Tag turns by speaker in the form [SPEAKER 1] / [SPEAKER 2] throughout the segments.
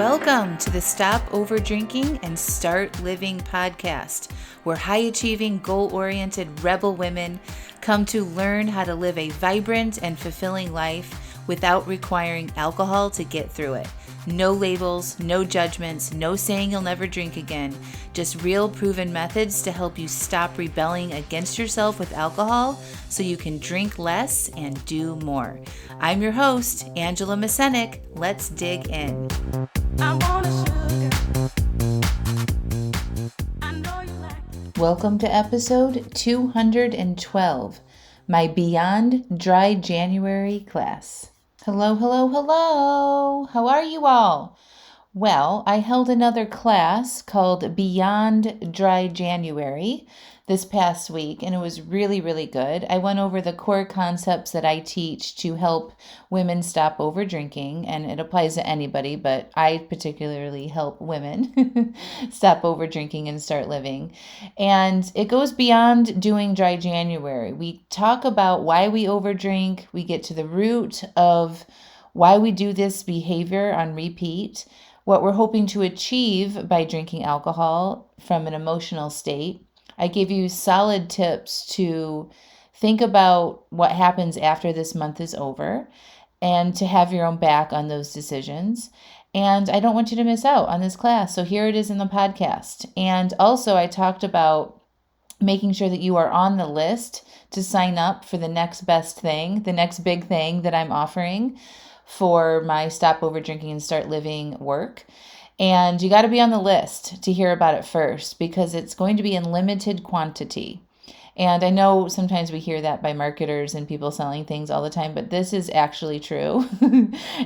[SPEAKER 1] Welcome to the Stop Over Drinking and Start Living podcast, where high-achieving, goal-oriented rebel women come to learn how to live a vibrant and fulfilling life without requiring alcohol to get through it. No labels, no judgments, no saying you'll never drink again. Just real proven methods to help you stop rebelling against yourself with alcohol so you can drink less and do more. I'm your host, Angela Mascenik. Let's dig in. Welcome to episode 212, my Beyond Dry January class. Hello, hello, hello. How are you all? Well, I held another class called Beyond Dry January this past week, and it was really, really good. I went over the core concepts that I teach to help women stop over drinking, and it applies to anybody, but I particularly help women stop over drinking and start living. And it goes beyond doing Dry January. We talk about why we overdrink. We get to the root of why we do this behavior on repeat, what we're hoping to achieve by drinking alcohol from an emotional state. I give you solid tips to think about what happens after this month is over and to have your own back on those decisions. And I don't want you to miss out on this class. So here it is in the podcast. And also I talked about making sure that you are on the list to sign up for the next best thing, the next big thing that I'm offering for my Stop Over Drinking and Start Living work. And you got to be on the list to hear about it first because it's going to be in limited quantity. And I know sometimes we hear that by marketers and people selling things all the time, but this is actually true.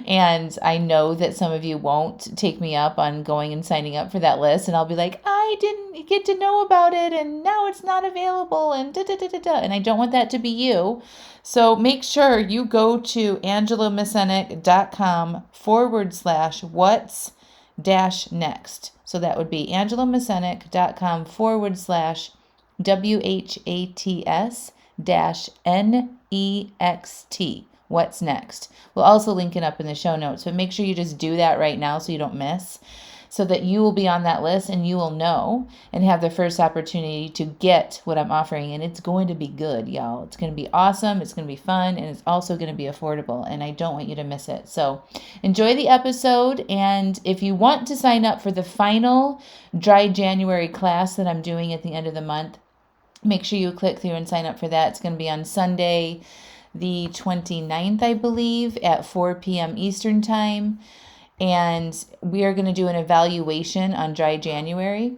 [SPEAKER 1] And I know that some of you won't take me up on going and signing up for that list. And I'll be like, I didn't get to know about it and now it's not available and da-da-da-da-da. And I don't want that to be you. So make sure you go to angelamascenik.com/what's next. So that would be angelamascenik.com/WHATS-NEXT. What's next? We'll also link it up in the show notes, but make sure you just do that right now so you don't miss, so that you will be on that list and you will know and have the first opportunity to get what I'm offering. And it's going to be good, y'all. It's going to be awesome. It's going to be fun. And it's also going to be affordable. And I don't want you to miss it. So enjoy the episode. And if you want to sign up for the final Dry January class that I'm doing at the end of the month, make sure you click through and sign up for that. It's going to be on Sunday, the 29th, I believe, at 4 p.m. Eastern Time. And we are going to do an evaluation on Dry January.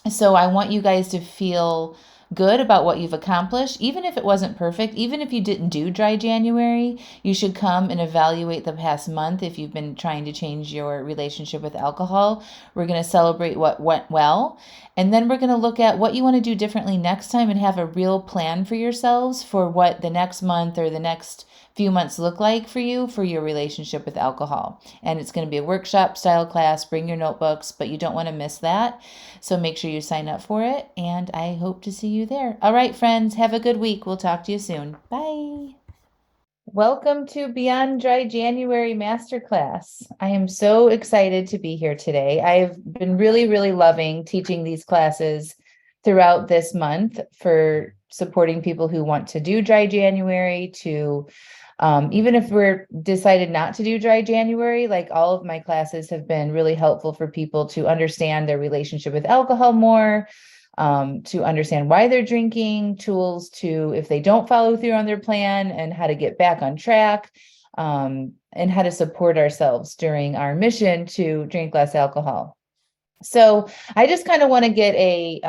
[SPEAKER 1] So I want you guys to feel good about what you've accomplished. Even if it wasn't perfect, even if you didn't do Dry January, you should come and evaluate the past month if you've been trying to change your relationship with alcohol. We're going to celebrate what went well. And then we're going to look at what you want to do differently next time and have a real plan for yourselves for what the next month or the next few months look like for you for your relationship with alcohol. And it's going to be a workshop style class. Bring your notebooks, but you don't want to miss that. So make sure you sign up for it. And I hope to see you there. All right, friends, have a good week. We'll talk to you soon. Bye. Welcome to Beyond Dry January Masterclass. I am so excited to be here today. I've been really, really loving teaching these classes throughout this month for supporting people who want to do Dry January to even if we're decided not to do Dry January, like all of my classes have been really helpful for people to understand their relationship with alcohol more, to understand why they're drinking, tools to, if they don't follow through on their plan, and how to get back on track, and how to support ourselves during our mission to drink less alcohol. So I just kind of want to get a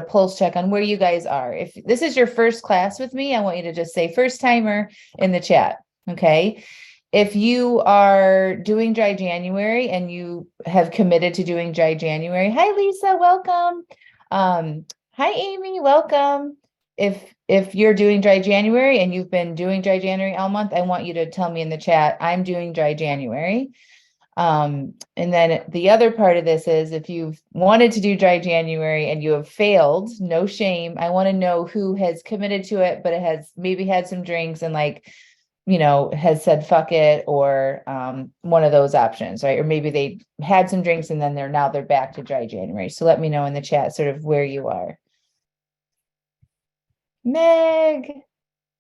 [SPEAKER 1] pulse check on where you guys are. If this is your first class with me, I want you to just say first timer in the chat. Okay. If you are doing Dry January and you have committed to doing Dry January, hi, Lisa, welcome. Hi, Amy, welcome. If you're doing Dry January and you've been doing Dry January all month, I want you to tell me in the chat, I'm doing Dry January. And then the other part of this is if you've wanted to do Dry January and you have failed, no shame. I want to know who has committed to it, but it has maybe had some drinks and like has said fuck it, or one of those options, right? Or maybe they had some drinks and then they're back to dry January. So let me know in the chat sort of where you are. Meg,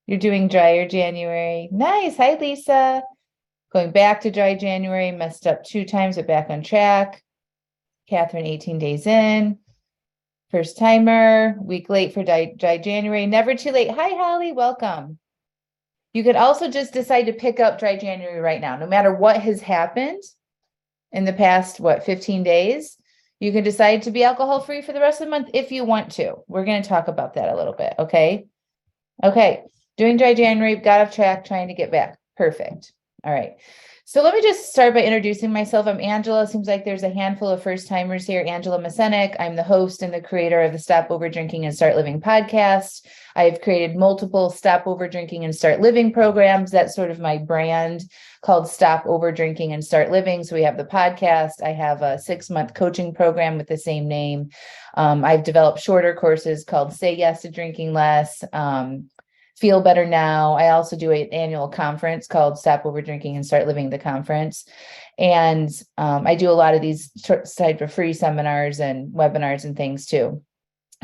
[SPEAKER 1] you're doing drier January. Nice. Hi, Lisa. Going back to dry January, messed up 2 times, but back on track. Catherine, 18 days in. First timer, week late for dry January. Never too late. Hi, Holly. Welcome. You could also just decide to pick up dry January right now, no matter what has happened in the past, 15 days. You can decide to be alcohol free for the rest of the month if you want to. We're going to talk about that a little bit. Okay. Okay. Doing dry January, got off track, trying to get back. Perfect. All right. So let me just start by introducing myself. I'm Angela. Seems like there's a handful of first timers here. Angela Mascenik. I'm the host and the creator of the Stop Over Drinking and Start Living podcast. I've created multiple Stop Over Drinking and Start Living programs. That's sort of my brand, called Stop Over Drinking and Start Living. So we have the podcast. I have a 6-month coaching program with the same name. I've developed shorter courses called Say Yes to Drinking Less, Feel Better Now. I also do an annual conference called Stop Over Drinking and Start Living, the conference. And I do a lot of these type of free seminars and webinars and things too.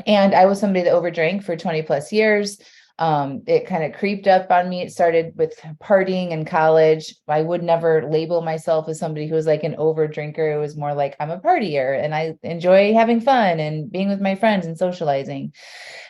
[SPEAKER 1] And I was somebody that overdrank for 20 plus years. It kind of creeped up on me. It started with partying in college. I would never label myself as somebody who was like an over drinker. It was more like I'm a partier and I enjoy having fun and being with my friends and socializing.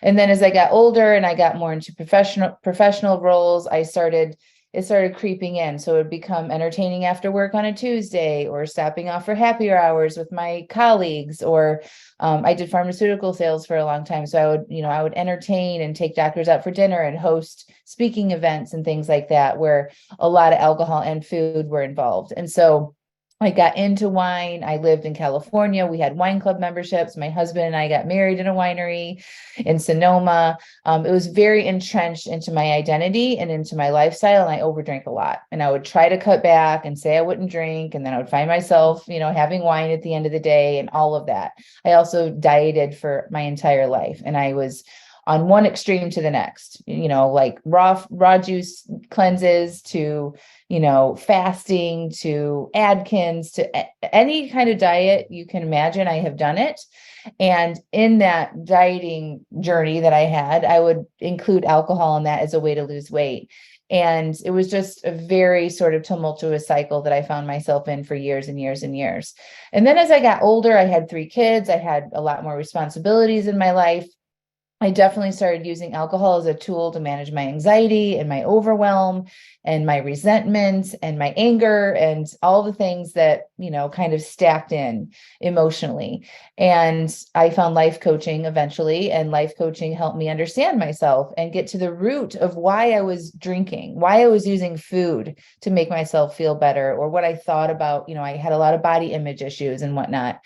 [SPEAKER 1] And then as I got older and I got more into professional roles, it started creeping in. So it would become entertaining after work on a Tuesday, or stopping off for happier hours with my colleagues, or I did pharmaceutical sales for a long time. So I would entertain and take doctors out for dinner and host speaking events and things like that, where a lot of alcohol and food were involved. And so I got into wine. I lived in California. We had wine club memberships. My husband and I got married in a winery in Sonoma. It was very entrenched into my identity and into my lifestyle, and I overdrank a lot. And I would try to cut back and say I wouldn't drink, and then I would find myself, having wine at the end of the day and all of that. I also dieted for my entire life, and I was on one extreme to the next, like raw juice cleanses to, fasting to Atkins to any kind of diet you can imagine. I have done it. And in that dieting journey that I had, I would include alcohol in that as a way to lose weight. And it was just a very sort of tumultuous cycle that I found myself in for years and years and years. And then as I got older, I had 3 kids. I had a lot more responsibilities in my life. I definitely started using alcohol as a tool to manage my anxiety and my overwhelm and my resentment and my anger and all the things that, kind of stacked in emotionally. And I found life coaching eventually, and life coaching helped me understand myself and get to the root of why I was drinking, why I was using food to make myself feel better, or what I thought about. I had a lot of body image issues and whatnot.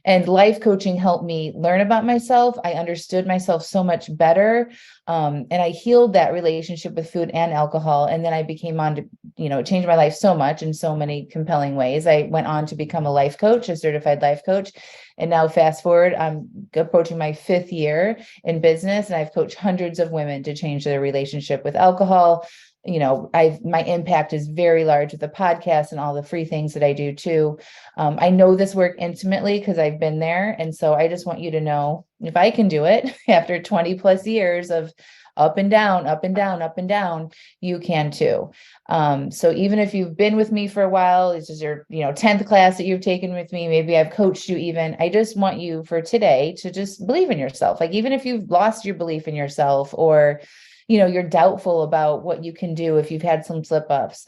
[SPEAKER 1] And life coaching helped me learn about myself. I understood myself so much better. And I healed that relationship with food and alcohol. And then I became on to, it changed my life so much in so many compelling ways. I went on to become a life coach, a certified life coach. And now fast forward, I'm approaching my 5th year in business, and I've coached hundreds of women to change their relationship with alcohol. My impact is very large with the podcast and all the free things that I do too. I know this work intimately because I've been there. And so I just want you to know, if I can do it after 20 plus years of up and down, up and down, up and down, you can too. So even if you've been with me for a while, this is your, 10th class that you've taken with me, maybe I've coached you even, I just want you for today to just believe in yourself. Like, even if you've lost your belief in yourself, or you're doubtful about what you can do if you've had some slip ups,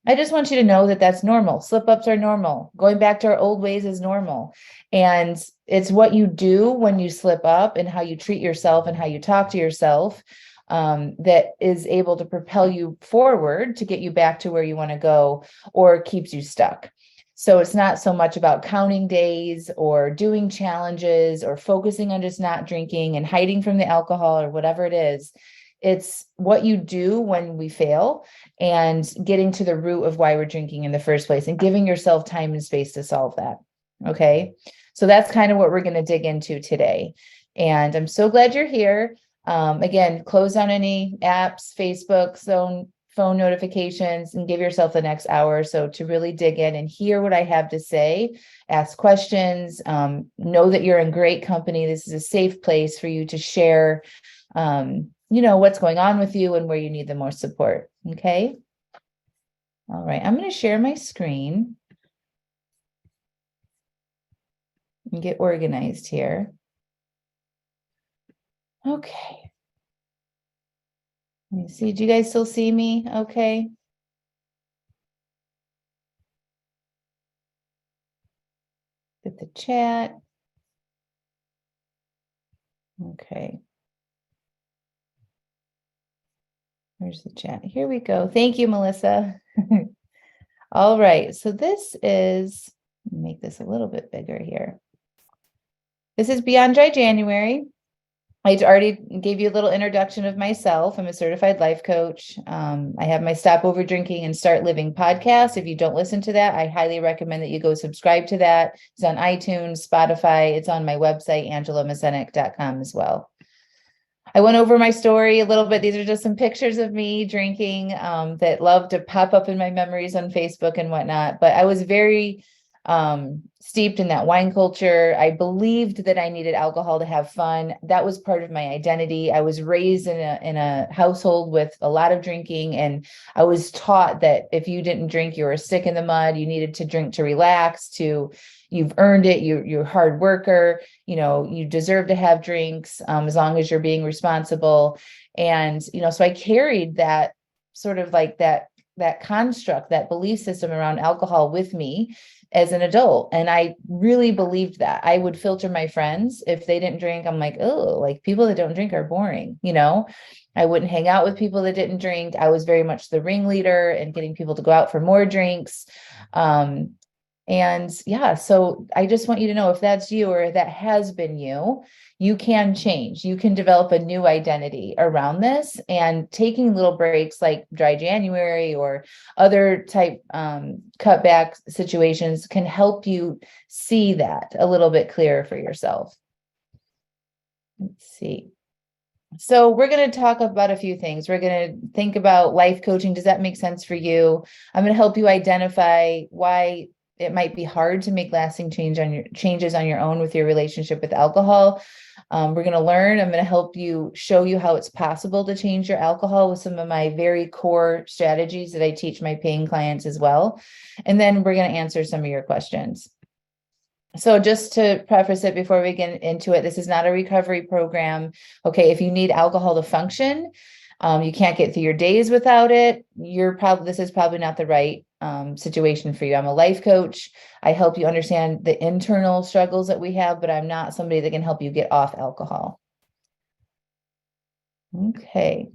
[SPEAKER 1] I just want you to know that that's normal. Slip ups are normal. Going back to our old ways is normal. And it's what you do when you slip up and how you treat yourself and how you talk to yourself that is able to propel you forward to get you back to where you want to go, or keeps you stuck. So it's not so much about counting days or doing challenges or focusing on just not drinking and hiding from the alcohol or whatever it is. It's what you do when we fail, and getting to the root of why we're drinking in the first place, and giving yourself time and space to solve that. Okay. So that's kind of what we're going to dig into today. And I'm so glad you're here. Again, close down any apps, Facebook, phone notifications and give yourself the next hour or so to really dig in and hear what I have to say, ask questions, know that you're in great company. This is a safe place for you to share, what's going on with you and where you need the most support. Okay. All right. I'm going to share my screen and get organized here. Okay. Let me see. Do you guys still see me? Okay. Get the chat. Okay. Where's the chat? Here we go. Thank you, Melissa. All right. So this is, let me make this a little bit bigger here. This is Beyond Dry January. I already gave you a little introduction of myself. I'm a certified life coach. I have my Stop Over Drinking and Start Living podcast. If you don't listen to that, I highly recommend that you go subscribe to that. It's on iTunes, Spotify. It's on my website, AngelaMascenik.com as well. I went over my story a little bit. These are just some pictures of me drinking that love to pop up in my memories on Facebook and whatnot. But I was very steeped in that wine culture. I believed that I needed alcohol to have fun. That was part of my identity. I was raised in a household with a lot of drinking, and I was taught that if you didn't drink, you were a stick in the mud. You needed to drink to relax, you've earned it. You're a hard worker. You deserve to have drinks as long as you're being responsible. And, so I carried that sort of like that construct, that belief system around alcohol with me as an adult. And I really believed that. I would filter my friends. If they didn't drink, I'm like, oh, like people that don't drink are boring. I wouldn't hang out with people that didn't drink. I was very much the ringleader and getting people to go out for more drinks. And yeah, so I just want you to know, if that's you or that has been you, you can change. You can develop a new identity around this, and taking little breaks like Dry January or other type cutback situations can help you see that a little bit clearer for yourself. Let's see. So we're going to talk about a few things. We're going to think about life coaching. Does that make sense for you? I'm going to help you identify why it might be hard to make lasting changes on your own with your relationship with alcohol. We're going to learn. I'm going to help you, show you how it's possible to change your alcohol with some of my very core strategies that I teach my paying clients as well. And then we're going to answer some of your questions. So just to preface it before we get into it, this is not a recovery program. Okay, if you need alcohol to function, you can't get through your days without it, this is probably not the right situation for you. I'm a life coach. I help you understand the internal struggles that we have, but I'm not somebody that can help you get off alcohol. Okay.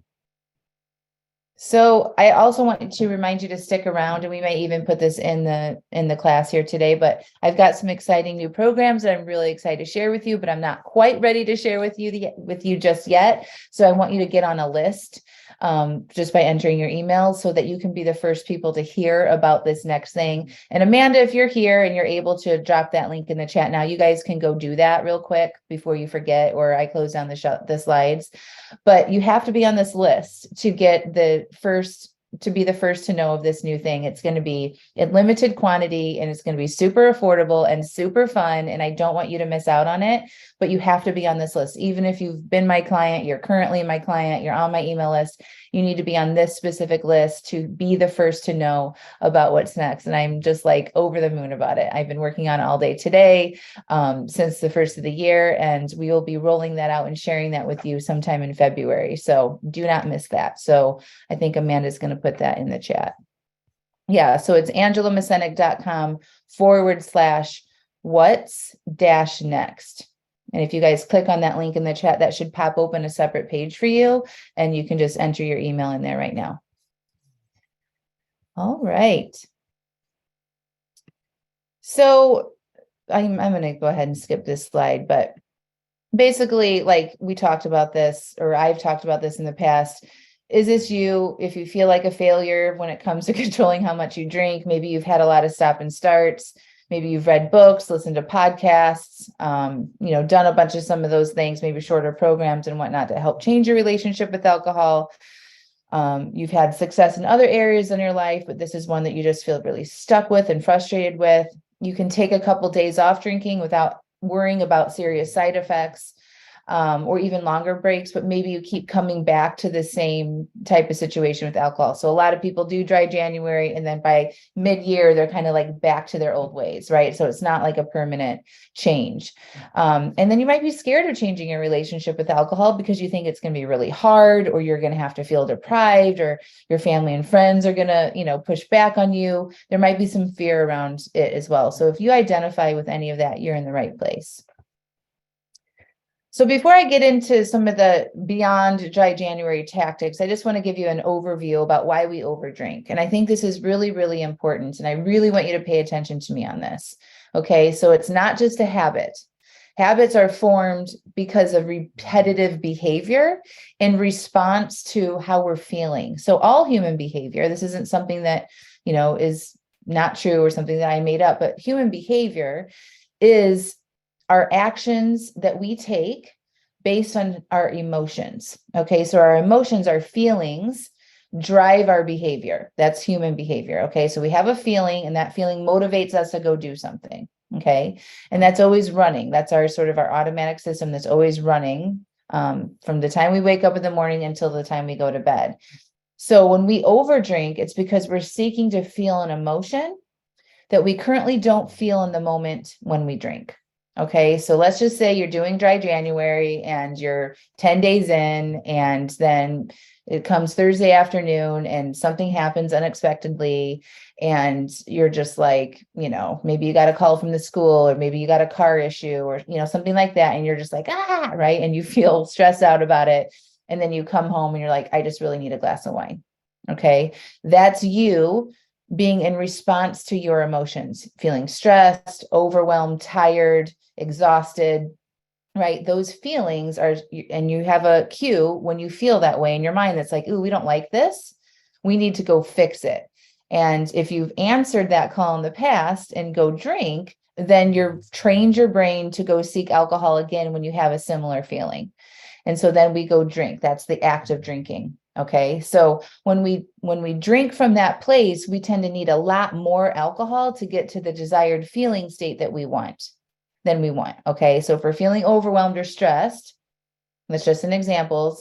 [SPEAKER 1] So I also want to remind you to stick around, and we may even put this in the class here today, but I've got some exciting new programs that I'm really excited to share with you, but I'm not quite ready to share with you just yet. So I want you to get on a list just by entering your emails so that you can be the first people to hear about this next thing. And Amanda, if you're here and you're able to drop that link in the chat now, you guys can go do that real quick before you forget, or I close down the slides. But you have to be on this list to get to be the first to know of this new thing. It's going to be in limited quantity, and it's going to be super affordable and super fun. And I don't want you to miss out on it, but you have to be on this list. Even if you've been my client, you're currently my client, you're on my email list, you need to be on this specific list to be the first to know about what's next. And I'm just like over the moon about it. I've been working on it all day today since the first of the year, and we will be rolling that out and sharing that with you sometime in February. So do not miss that. So I think Amanda's going to put that in the chat. Yeah, so it's AngelaMascenik.com/what's-next. And if you guys click on that link in the chat, that should pop open a separate page for you, and you can just enter your email in there right now. All right. So I'm going to go ahead and skip this slide, but basically, like we talked about this, or I've talked about this in the past. Is this you? If you feel like a failure when it comes to controlling how much you drink, maybe you've had a lot of stop and starts, maybe you've read books, listened to podcasts, done a bunch of some of those things, maybe shorter programs and whatnot to help change your relationship with alcohol. You've had success in other areas in your life, but this is one that you just feel really stuck with and frustrated with. You can take a couple days off drinking without worrying about serious side effects, or even longer breaks, but maybe you keep coming back to the same type of situation with alcohol. So a lot of people do dry January, and then by mid-year, they're kind of like back to their old ways, right? So it's not like a permanent change. And then you might be scared of changing your relationship with alcohol because you think it's going to be really hard, or you're going to have to feel deprived, or your family and friends are going to, push back on you. There might be some fear around it as well. So if you identify with any of that, you're in the right place. So before I get into some of the beyond dry January tactics, I just want to give you an overview about why we overdrink. And I think this is really, really important. And I really want you to pay attention to me on this. Okay, so it's not just a habit. Habits are formed because of repetitive behavior in response to how we're feeling. So all human behavior, this isn't something that, is not true or something that I made up, but human behavior is our actions that we take based on our emotions. Okay, so our emotions, our feelings drive our behavior. That's human behavior. Okay, so we have a feeling, and that feeling motivates us to go do something. Okay, and that's always running. That's our sort of our automatic system that's always running from the time we wake up in the morning until the time we go to bed. So when we overdrink, it's because we're seeking to feel an emotion that we currently don't feel in the moment when we drink. Okay, so let's just say you're doing dry January and you're 10 days in, and then it comes Thursday afternoon and something happens unexpectedly, and you're just like, maybe you got a call from the school, or maybe you got a car issue, or, something like that. And you're just like, right. And you feel stressed out about it. And then you come home and you're like, I just really need a glass of wine. Okay, that's you being in response to your emotions, feeling stressed, overwhelmed, tired, exhausted, right? Those feelings are, and you have a cue when you feel that way in your mind that's like, ooh, we don't like this. We need to go fix it. And if you've answered that call in the past and go drink, then you've trained your brain to go seek alcohol again when you have a similar feeling. And so then we go drink. That's the act of drinking. Okay. So when we drink from that place, we tend to need a lot more alcohol to get to the desired feeling state that we want than we want. Okay. So if we're feeling overwhelmed or stressed, that's just an example.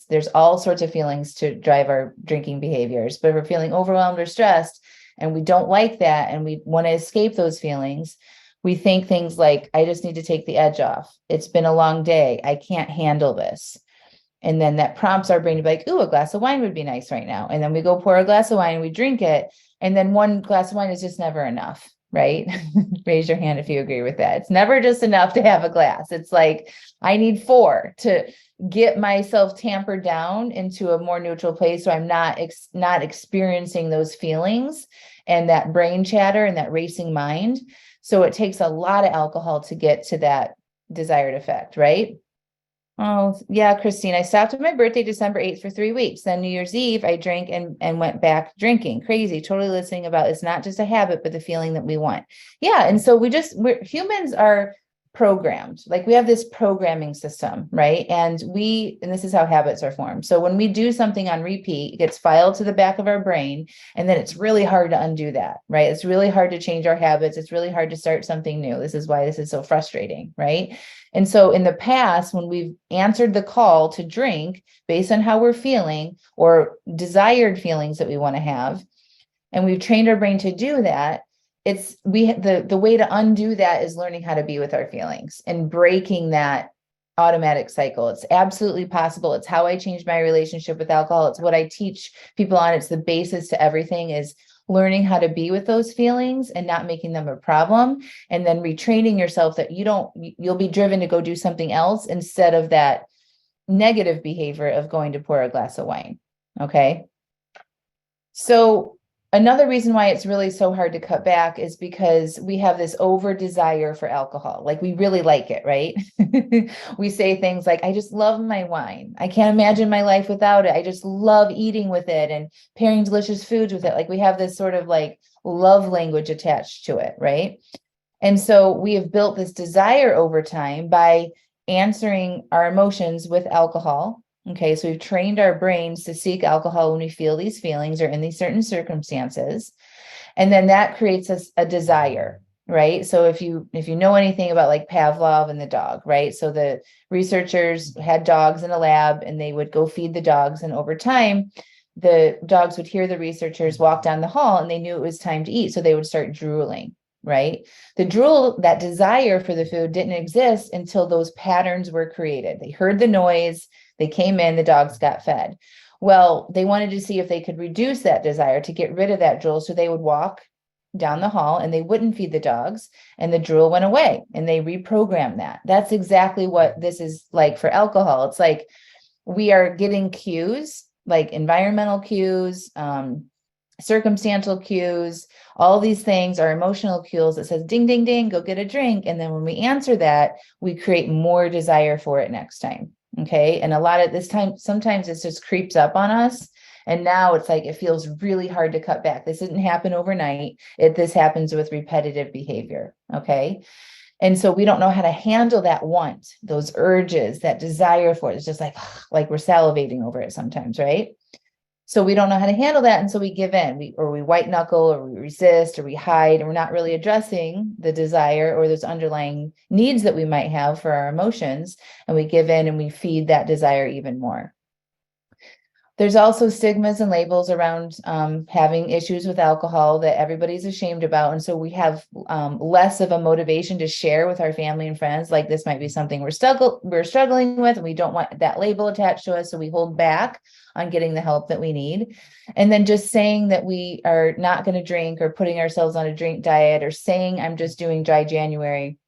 [SPEAKER 1] There's all sorts of feelings to drive our drinking behaviors, but if we're feeling overwhelmed or stressed and we don't like that and we want to escape those feelings, we think things like, I just need to take the edge off. It's been a long day. I can't handle this. And then that prompts our brain to be like, ooh, a glass of wine would be nice right now. And then we go pour a glass of wine and we drink it. And then one glass of wine is just never enough, right? Raise your hand if you agree with that. It's never just enough to have a glass. It's like, I need 4 to get myself tampered down into a more neutral place. So I'm not experiencing those feelings and that brain chatter and that racing mind. So it takes a lot of alcohol to get to that desired effect, right? Oh, yeah, Christine, I stopped at my birthday, December 8th for 3 weeks. Then New Year's Eve, I drank and went back drinking. Crazy, totally listening about it's not just a habit, but the feeling that we want. Yeah. And so humans are programmed, like we have this programming system, right? And this is how habits are formed. So when we do something on repeat, it gets filed to the back of our brain, and then it's really hard to undo that, right? It's really hard to change our habits. It's really hard to start something new. This is why this is so frustrating, right? And so in the past, when we've answered the call to drink based on how we're feeling or desired feelings that we want to have, and we've trained our brain to do that, the way to undo that is learning how to be with our feelings and breaking that automatic cycle. It's absolutely possible. It's how I changed my relationship with alcohol. It's what I teach people on. It's the basis to everything, is learning how to be with those feelings and not making them a problem, and then retraining yourself that you'll be driven to go do something else instead of that negative behavior of going to pour a glass of wine. Okay. So another reason why it's really so hard to cut back is because we have this over desire for alcohol. Like we really like it, right? We say things like, I just love my wine. I can't imagine my life without it. I just love eating with it and pairing delicious foods with it. Like we have this sort of like love language attached to it, right? And so we have built this desire over time by answering our emotions with alcohol. Okay, so we've trained our brains to seek alcohol when we feel these feelings or in these certain circumstances. And then that creates a desire, right? So if you know anything about like Pavlov and the dog, right? So the researchers had dogs in a lab and they would go feed the dogs, and over time the dogs would hear the researchers walk down the hall and they knew it was time to eat, so they would start drooling, right? The drool, that desire for the food, didn't exist until those patterns were created. They heard the noise, they came in, the dogs got fed. Well, they wanted to see if they could reduce that desire to get rid of that drool. So they would walk down the hall and they wouldn't feed the dogs, and the drool went away, and they reprogrammed that. That's exactly what this is like for alcohol. It's like we are getting cues, like environmental cues, circumstantial cues, all these things are emotional cues that says, ding, ding, ding, go get a drink. And then when we answer that, we create more desire for it next time. Okay. And a lot of this time, sometimes it just creeps up on us. And now it's like, it feels really hard to cut back. This didn't happen overnight. This happens with repetitive behavior. Okay. And so we don't know how to handle that want, those urges, that desire for it. It's just like we're salivating over it sometimes, right? So we don't know how to handle that. And so we give in, we white knuckle, or we resist, or we hide, and we're not really addressing the desire or those underlying needs that we might have for our emotions. And we give in and we feed that desire even more. There's also stigmas and labels around having issues with alcohol that everybody's ashamed about. And so we have less of a motivation to share with our family and friends, like this might be something we're struggling with, and we don't want that label attached to us. So we hold back on getting the help that we need. And then just saying that we are not going to drink, or putting ourselves on a drink diet, or saying I'm just doing dry January,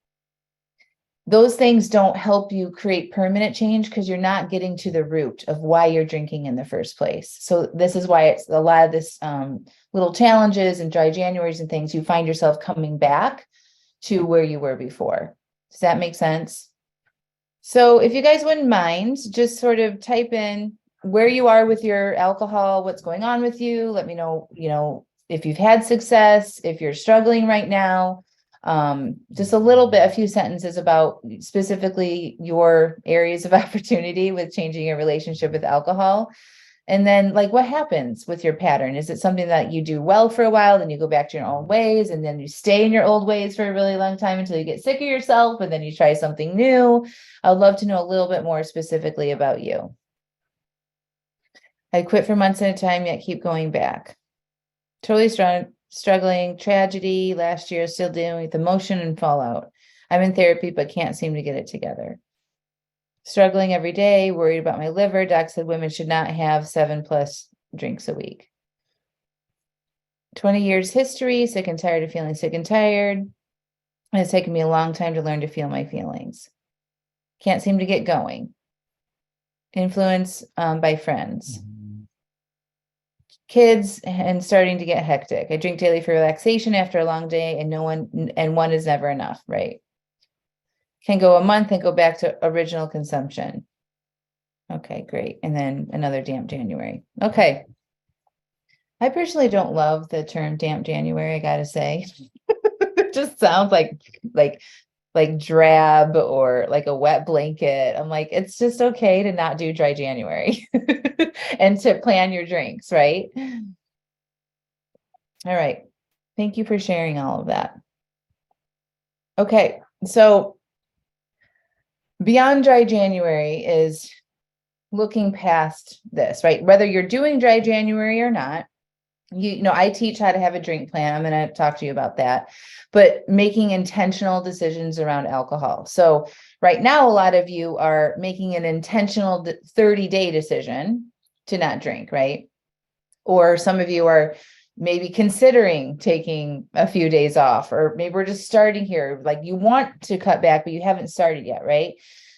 [SPEAKER 1] those things don't help you create permanent change, because you're not getting to the root of why you're drinking in the first place. So this is why it's a lot of this little challenges and dry Januaries and things, you find yourself coming back to where you were before. Does that make sense? So if you guys wouldn't mind, just sort of type in where you are with your alcohol, what's going on with you. Let me know, if you've had success, if you're struggling right now. Just a few sentences about specifically your areas of opportunity with changing your relationship with alcohol. And then, like, what happens with your pattern? Is it something that you do well for a while, then you go back to your old ways, and then you stay in your old ways for a really long time until you get sick of yourself, and then you try something new? I would love to know a little bit more specifically about you. I quit for months at a time, yet keep going back. Totally struggling, tragedy last year, still dealing with emotion and fallout. I'm in therapy, but can't seem to get it together. Struggling every day, worried about my liver. Doc said women should not have 7+ drinks a week. 20 years history, sick and tired of feeling sick and tired. And it's taken me a long time to learn to feel my feelings. Can't seem to get going. Influence by friends. Kids, and starting to get hectic. I drink daily for relaxation after a long day, and one is never enough, right? Can go a month and go back to original consumption. Okay, great. And then another damp January. Okay. I personally don't love the term damp January, I gotta say. It just sounds like drab, or like a wet blanket. I'm like, it's just okay to not do dry January and to plan your drinks, right? All right. Thank you for sharing all of that. Okay. So beyond dry January is looking past this, right? Whether you're doing dry January or not, I teach how to have a drink plan. I'm going to talk to you about that, but making intentional decisions around alcohol. So right now, a lot of you are making an intentional 30-day decision to not drink, right? Or some of you are maybe considering taking a few days off, or maybe we're just starting here. Like, you want to cut back, but you haven't started yet, right?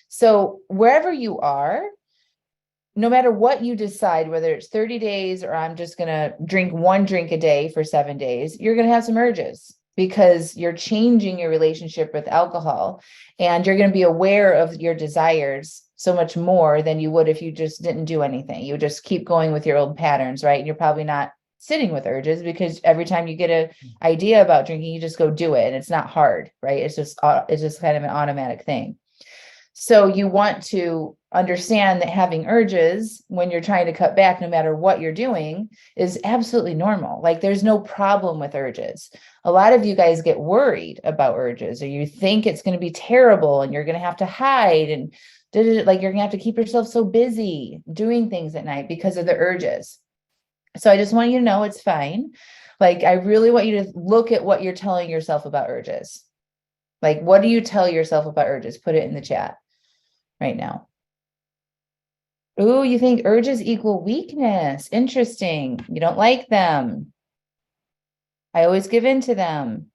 [SPEAKER 1] So wherever you are, no matter what you decide, whether it's 30 days or I'm just going to drink 1 drink a day for 7 days, you're going to have some urges, because you're changing your relationship with alcohol, and you're going to be aware of your desires so much more than you would if you just didn't do anything. You just keep going with your old patterns, right? And you're probably not sitting with urges, because every time you get an idea about drinking, you just go do it. And it's not hard, right? It's just kind of an automatic thing. So you want to understand that having urges when you're trying to cut back, no matter what you're doing, is absolutely normal. Like there's no problem with urges. A lot of you guys get worried about urges, or you think it's going to be terrible and you're going to have to hide and like you're going to have to keep yourself so busy doing things at night because of the urges. So I just want you to know it's fine. Like I really want you to look at what you're telling yourself about urges. Like, what do you tell yourself about urges? Put it in the chat right now. Ooh, you think urges equal weakness. Interesting. You don't like them. I always give in to them.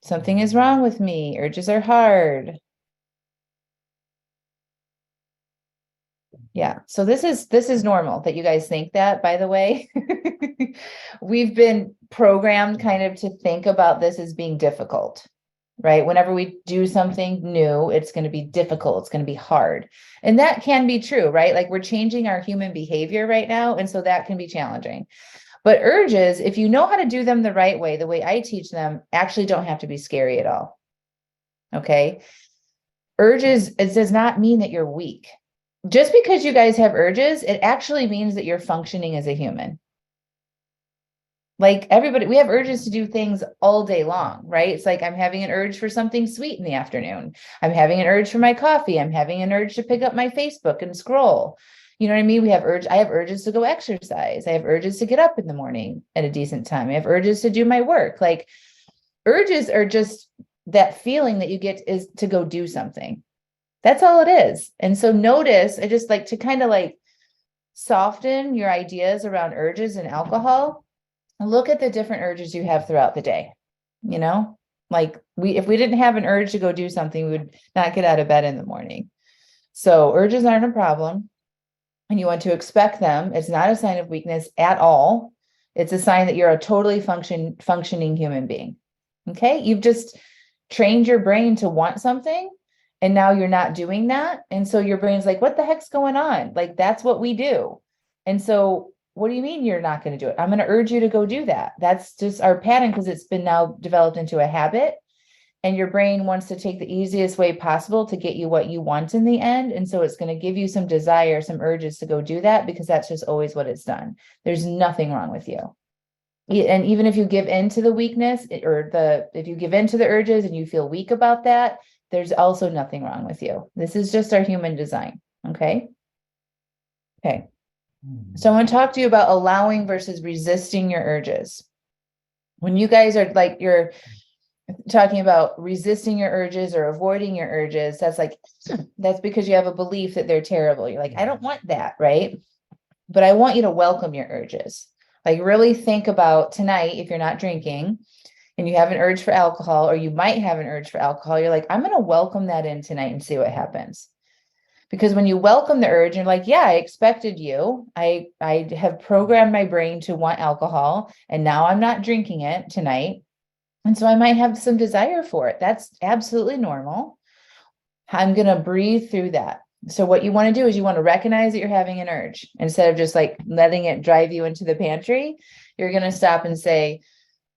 [SPEAKER 1] Something is wrong with me. Urges are hard. Yeah. So this is normal that you guys think that, by the way. We've been programmed kind of to think about this as being difficult. Right? Whenever we do something new, it's going to be difficult. It's going to be hard. And that can be true, right? Like we're changing our human behavior right now. And so that can be challenging. But urges, if you know how to do them the right way, the way I teach them, actually don't have to be scary at all. Okay. Urges, it does not mean that you're weak. Just because you guys have urges, it actually means that you're functioning as a human. Like everybody, we have urges to do things all day long, right? It's like I'm having an urge for something sweet in the afternoon. I'm having an urge for my coffee. I'm having an urge to pick up my Facebook and scroll. You know what I mean? I have urges to go exercise. I have urges to get up in the morning at a decent time. I have urges to do my work. Like urges are just that feeling that you get is to go do something. That's all it is. And so notice, I just like to kind of like soften your ideas around urges and alcohol. Look at the different urges you have throughout the day. You know, like if we didn't have an urge to go do something, we would not get out of bed in the morning. So urges aren't a problem, and you want to expect them. It's not a sign of weakness at all. It's a sign that you're a totally functioning human being. Okay. You've just trained your brain to want something, and now you're not doing that. And so your brain's like, what the heck's going on? Like, that's what we do. And so what do you mean you're not going to do it? I'm going to urge you to go do that. That's just our pattern because it's been now developed into a habit. And your brain wants to take the easiest way possible to get you what you want in the end. And so it's going to give you some desire, some urges to go do that because that's just always what it's done. There's nothing wrong with you. And even if you give in to the weakness if you give in to the urges and you feel weak about that, there's also nothing wrong with you. This is just our human design. Okay. Okay. So I want to talk to you about allowing versus resisting your urges. When you guys are like, you're talking about resisting your urges or avoiding your urges, that's because you have a belief that they're terrible. You're like, I don't want that, right? But I want you to welcome your urges. Like really think about tonight, if you're not drinking and you have an urge for alcohol, or you might have an urge for alcohol, you're like, I'm going to welcome that in tonight and see what happens. Because when you welcome the urge, you're like, yeah, I expected you. I have programmed my brain to want alcohol, and now I'm not drinking it tonight. And so I might have some desire for it. That's absolutely normal. I'm going to breathe through that. So what you want to do is you want to recognize that you're having an urge. Instead of just like letting it drive you into the pantry, you're going to stop and say,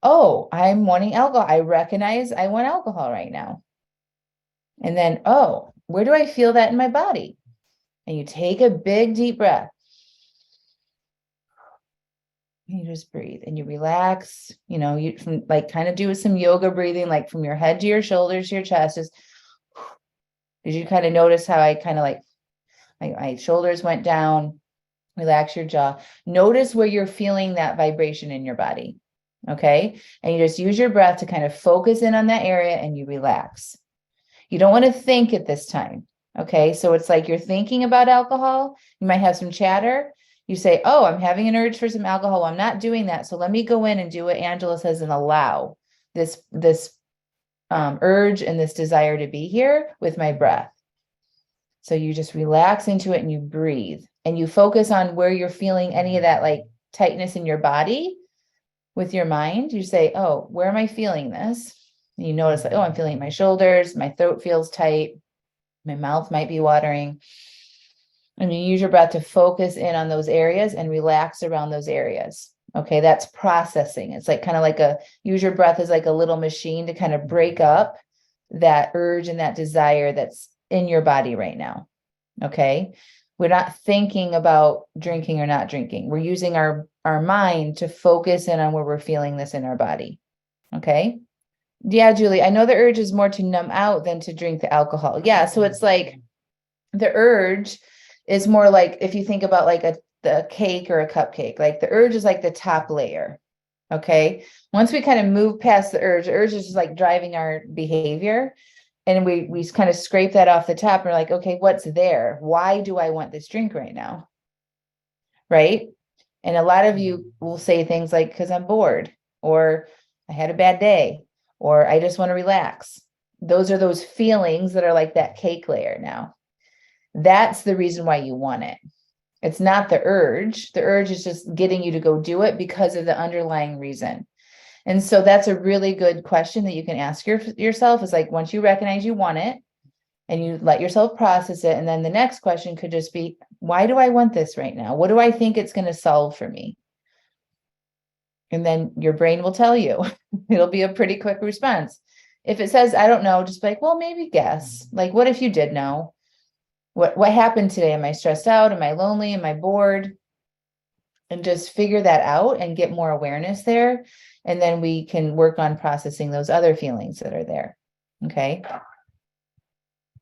[SPEAKER 1] oh, I'm wanting alcohol. I recognize I want alcohol right now. And then, oh, where do I feel that in my body? And you take a big, deep breath. You just breathe and you relax. You know, you from like kind of do some yoga breathing, like from your head to your shoulders, to your chest. Just did you kind of notice how I kind of like my shoulders went down? Relax your jaw. Notice where you're feeling that vibration in your body. Okay. And you just use your breath to kind of focus in on that area and you relax. You don't want to think at this time. Okay. So it's like you're thinking about alcohol. You might have some chatter. You say, oh, I'm having an urge for some alcohol. I'm not doing that. So let me go in and do what Angela says and allow this urge and this desire to be here with my breath. So you just relax into it and you breathe and you focus on where you're feeling any of that like tightness in your body with your mind. You say, oh, where am I feeling this? And you notice like, oh, I'm feeling my shoulders. My throat feels tight. My mouth might be watering. And you use your breath to focus in on those areas and relax around those areas. Okay, that's processing. It's like kind of like use your breath as like a little machine to kind of break up that urge and that desire that's in your body right now. Okay. We're not thinking about drinking or not drinking. We're using our mind to focus in on where we're feeling this in our body. Okay. Yeah, Julie, I know the urge is more to numb out than to drink the alcohol. Yeah. So it's like the urge is more like if you think about like the cake or a cupcake, like the urge is like the top layer. Okay. Once we kind of move past the urge is just like driving our behavior. And we kind of scrape that off the top and we're like, okay, what's there? Why do I want this drink right now? Right. And a lot of you will say things like, because I'm bored, or I had a bad day, or I just want to relax. Those are those feelings that are like that cake layer now. That's the reason why you want it. It's not the urge. The urge is just getting you to go do it because of the underlying reason. And so that's a really good question that you can ask yourself is like, once you recognize you want it and you let yourself process it. And then the next question could just be, why do I want this right now? What do I think it's going to solve for me? And then your brain will tell you. It'll be a pretty quick response. If it says, I don't know, just be like, well, maybe guess. Like, what if you did know? What happened today? Am I stressed out? Am I lonely? Am I bored? And just figure that out and get more awareness there. And then we can work on processing those other feelings that are there. Okay.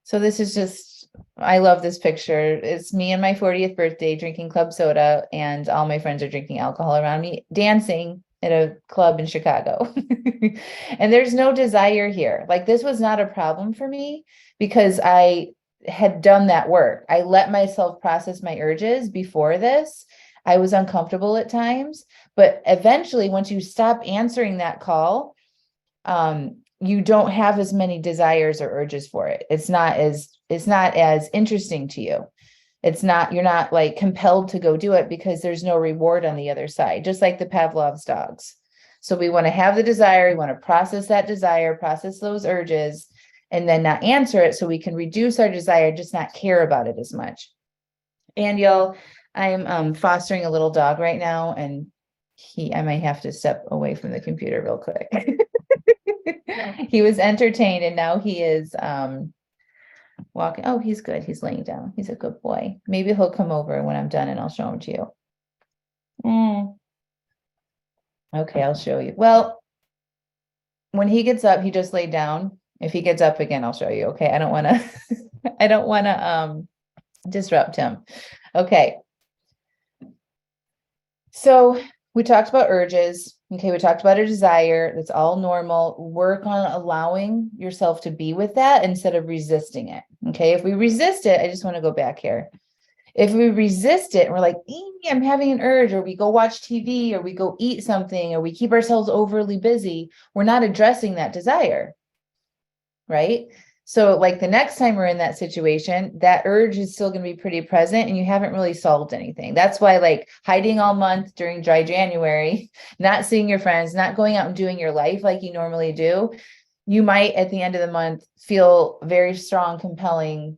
[SPEAKER 1] So this is just, I love this picture. It's me and my 40th birthday drinking club soda, and all my friends are drinking alcohol around me, dancing at a club in Chicago. And there's no desire here. Like, this was not a problem for me because I had done that work. I let myself process my urges before this. I was uncomfortable at times, but eventually, once you stop answering that call, you don't have as many desires or urges for it. It's not as interesting to you. You're not like compelled to go do it because there's no reward on the other side, just like the Pavlov's dogs. So we want to have the desire, we want to process that desire, process those urges, and then not answer it so we can reduce our desire, just not care about it as much. And y'all, I'm fostering a little dog right now, and I might have to step away from the computer real quick. He was entertained, and now he is walking. Oh, he's good. He's laying down. He's a good boy. Maybe he'll come over when I'm done and I'll show him to you. Okay, I'll show you. Well, when he gets up, he just laid down. If he gets up again, I'll show you. Okay. I don't want to I don't want to disrupt him. Okay. So we talked about urges. Okay, we talked about a desire. That's all normal. Work on allowing yourself to be with that instead of resisting it. Okay, if we resist it, I just want to go back here. If we resist it and we're like, I'm having an urge, or we go watch TV, or we go eat something, or we keep ourselves overly busy, we're not addressing that desire, right? So like the next time we're in that situation, that urge is still going to be pretty present and you haven't really solved anything. That's why like hiding all month during dry January, not seeing your friends, not going out and doing your life like you normally do, you might at the end of the month feel very strong, compelling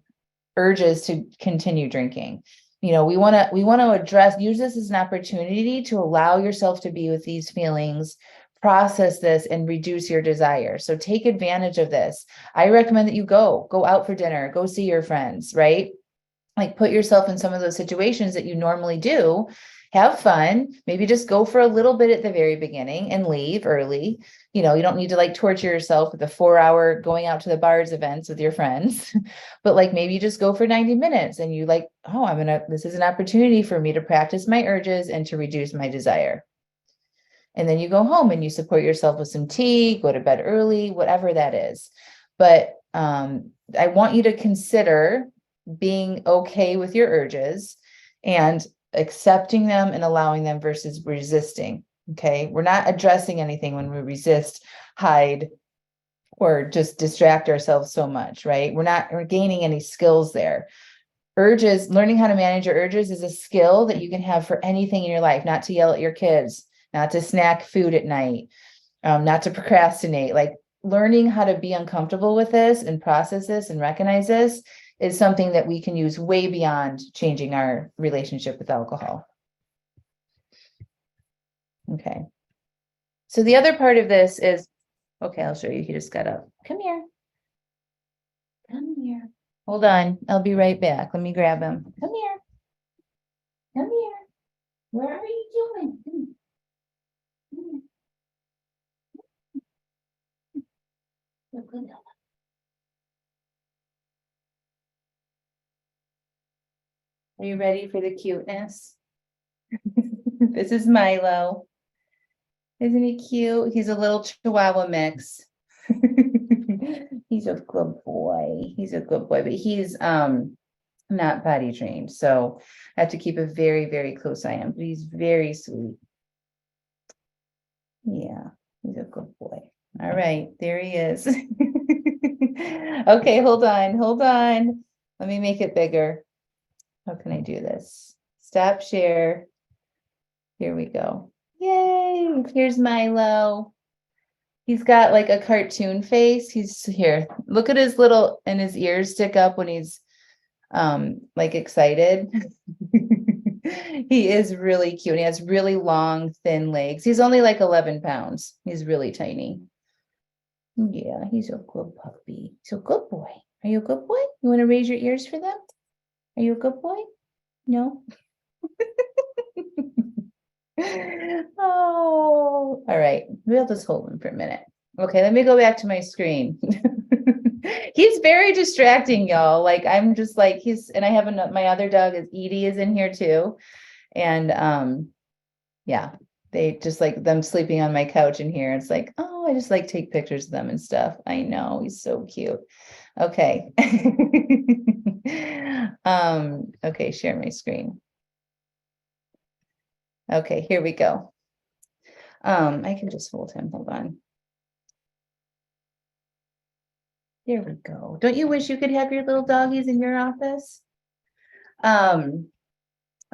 [SPEAKER 1] urges to continue drinking. We want to use this as an opportunity to allow yourself to be with these feelings, process this, and reduce your desire. So take advantage of this. I recommend that you go out for dinner, go see your friends, right? Like put yourself in some of those situations that you normally do. Have fun, maybe just go for a little bit at the very beginning and leave early. You don't need to like torture yourself with a 4-hour going out to the bars events with your friends, but like maybe you just go for 90 minutes and you like, oh, this is an opportunity for me to practice my urges and to reduce my desire. And then you go home and you support yourself with some tea, go to bed early, whatever that is. But I want you to consider being okay with your urges and accepting them and allowing them versus resisting. Okay. We're not addressing anything when we resist, hide, or just distract ourselves so much, right? We're gaining any skills there. Learning how to manage your urges is a skill that you can have for anything in your life, not to yell at your kids, not to snack food at night, not to procrastinate. Like learning how to be uncomfortable with this and process this and recognize this is something that we can use way beyond changing our relationship with alcohol. Okay. So the other part of this is, okay, I'll show you. He just got up. Come here. Come here. Hold on. I'll be right back. Let me grab him. Come here. Come here. Where are you doing? Come here. Good. Are you ready for the cuteness? This is Milo. Isn't he cute? He's a little Chihuahua mix. He's a good boy. He's a good boy, but he's not potty trained. So I have to keep a very, very close eye on him, but he's very sweet. Yeah, he's a good boy. All right, there he is. Okay, hold on. Let me make it bigger. How can I do this? Stop share. Here we go. Yay, here's Milo. He's got like a cartoon face. He's here. Look at his little, and his ears stick up when he's like excited. He is really cute. He has really long, thin legs. He's only like 11 pounds. He's really tiny. Yeah, he's a good puppy. He's a good boy. Are you a good boy? You want to raise your ears for them? Are you a good boy? No? Oh, all right. We'll just hold him for a minute. Okay, let me go back to my screen. He's very distracting, y'all. Like I'm just like and I have my other dog is Edie is in here too. And yeah, they just like them sleeping on my couch in here. It's like, oh, I just like take pictures of them and stuff. I know, he's so cute. Okay. Okay, share my screen. Okay, here we go. I can just hold him. Hold on. There we go. Don't you wish you could have your little doggies in your office?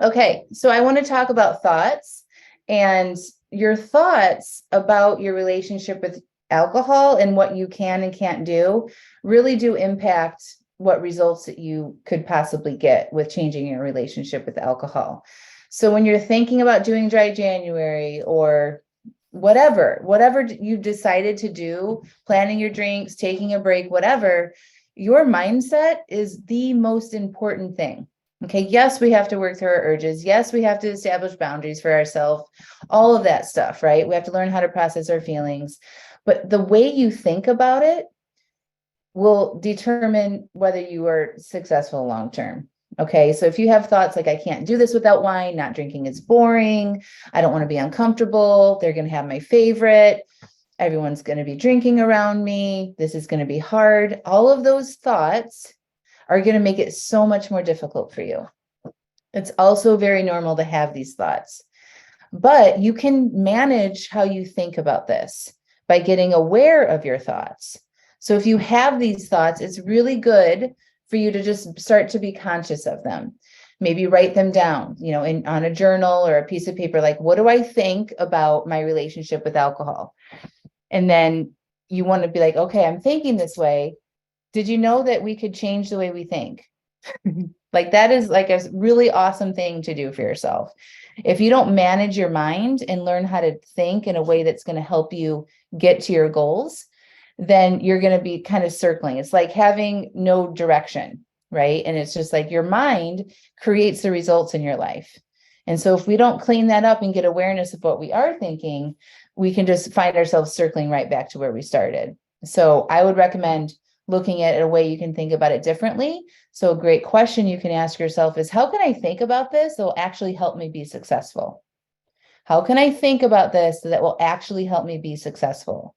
[SPEAKER 1] Okay, so I want to talk about thoughts, and your thoughts about your relationship with alcohol and what you can and can't do really do impact what results that you could possibly get with changing your relationship with alcohol. So when you're thinking about doing Dry January or whatever you've decided to do, planning your drinks, taking a break, whatever, your mindset is the most important thing. Okay, yes, we have to work through our urges. Yes, we have to establish boundaries for ourselves, all of that stuff, right? We have to learn how to process our feelings. But the way you think about it will determine whether you are successful long term. Okay, so if you have thoughts like, I can't do this without wine, not drinking is boring, I don't want to be uncomfortable, they're going to have my favorite, everyone's going to be drinking around me, this is going to be hard, all of those thoughts are going to make it so much more difficult for you. It's also very normal to have these thoughts, but you can manage how you think about this by getting aware of your thoughts. So if you have these thoughts, it's really good for you to just start to be conscious of them. Maybe write them down, on a journal or a piece of paper, like, what do I think about my relationship with alcohol? And then you want to be like, okay, I'm thinking this way. Did you know that we could change the way we think? Like that is like a really awesome thing to do for yourself. If you don't manage your mind and learn how to think in a way that's going to help you get to your goals, then you're going to be kind of circling. It's like having no direction, right? And it's just like your mind creates the results in your life. And so if we don't clean that up and get awareness of what we are thinking, we can just find ourselves circling right back to where we started. So I would recommend looking at a way you can think about it differently. So a great question you can ask yourself is, how can I think about this that will actually help me be successful? How can I think about this that will actually help me be successful?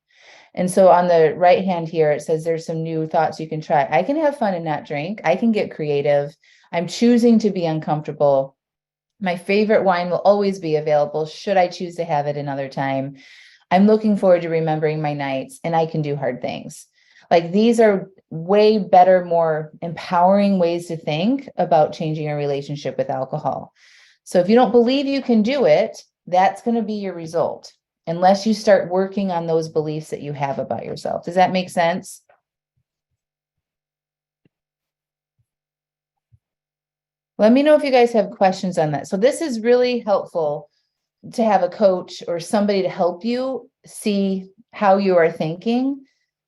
[SPEAKER 1] And so on the right hand here, it says there's some new thoughts you can try. I can have fun and not drink. I can get creative. I'm choosing to be uncomfortable. My favorite wine will always be available should I choose to have it another time. I'm looking forward to remembering my nights, and I can do hard things. Like these are way better, more empowering ways to think about changing your relationship with alcohol. So if you don't believe you can do it, that's going to be your result, unless you start working on those beliefs that you have about yourself. Does that make sense? Let me know if you guys have questions on that. So this is really helpful to have a coach or somebody to help you see how you are thinking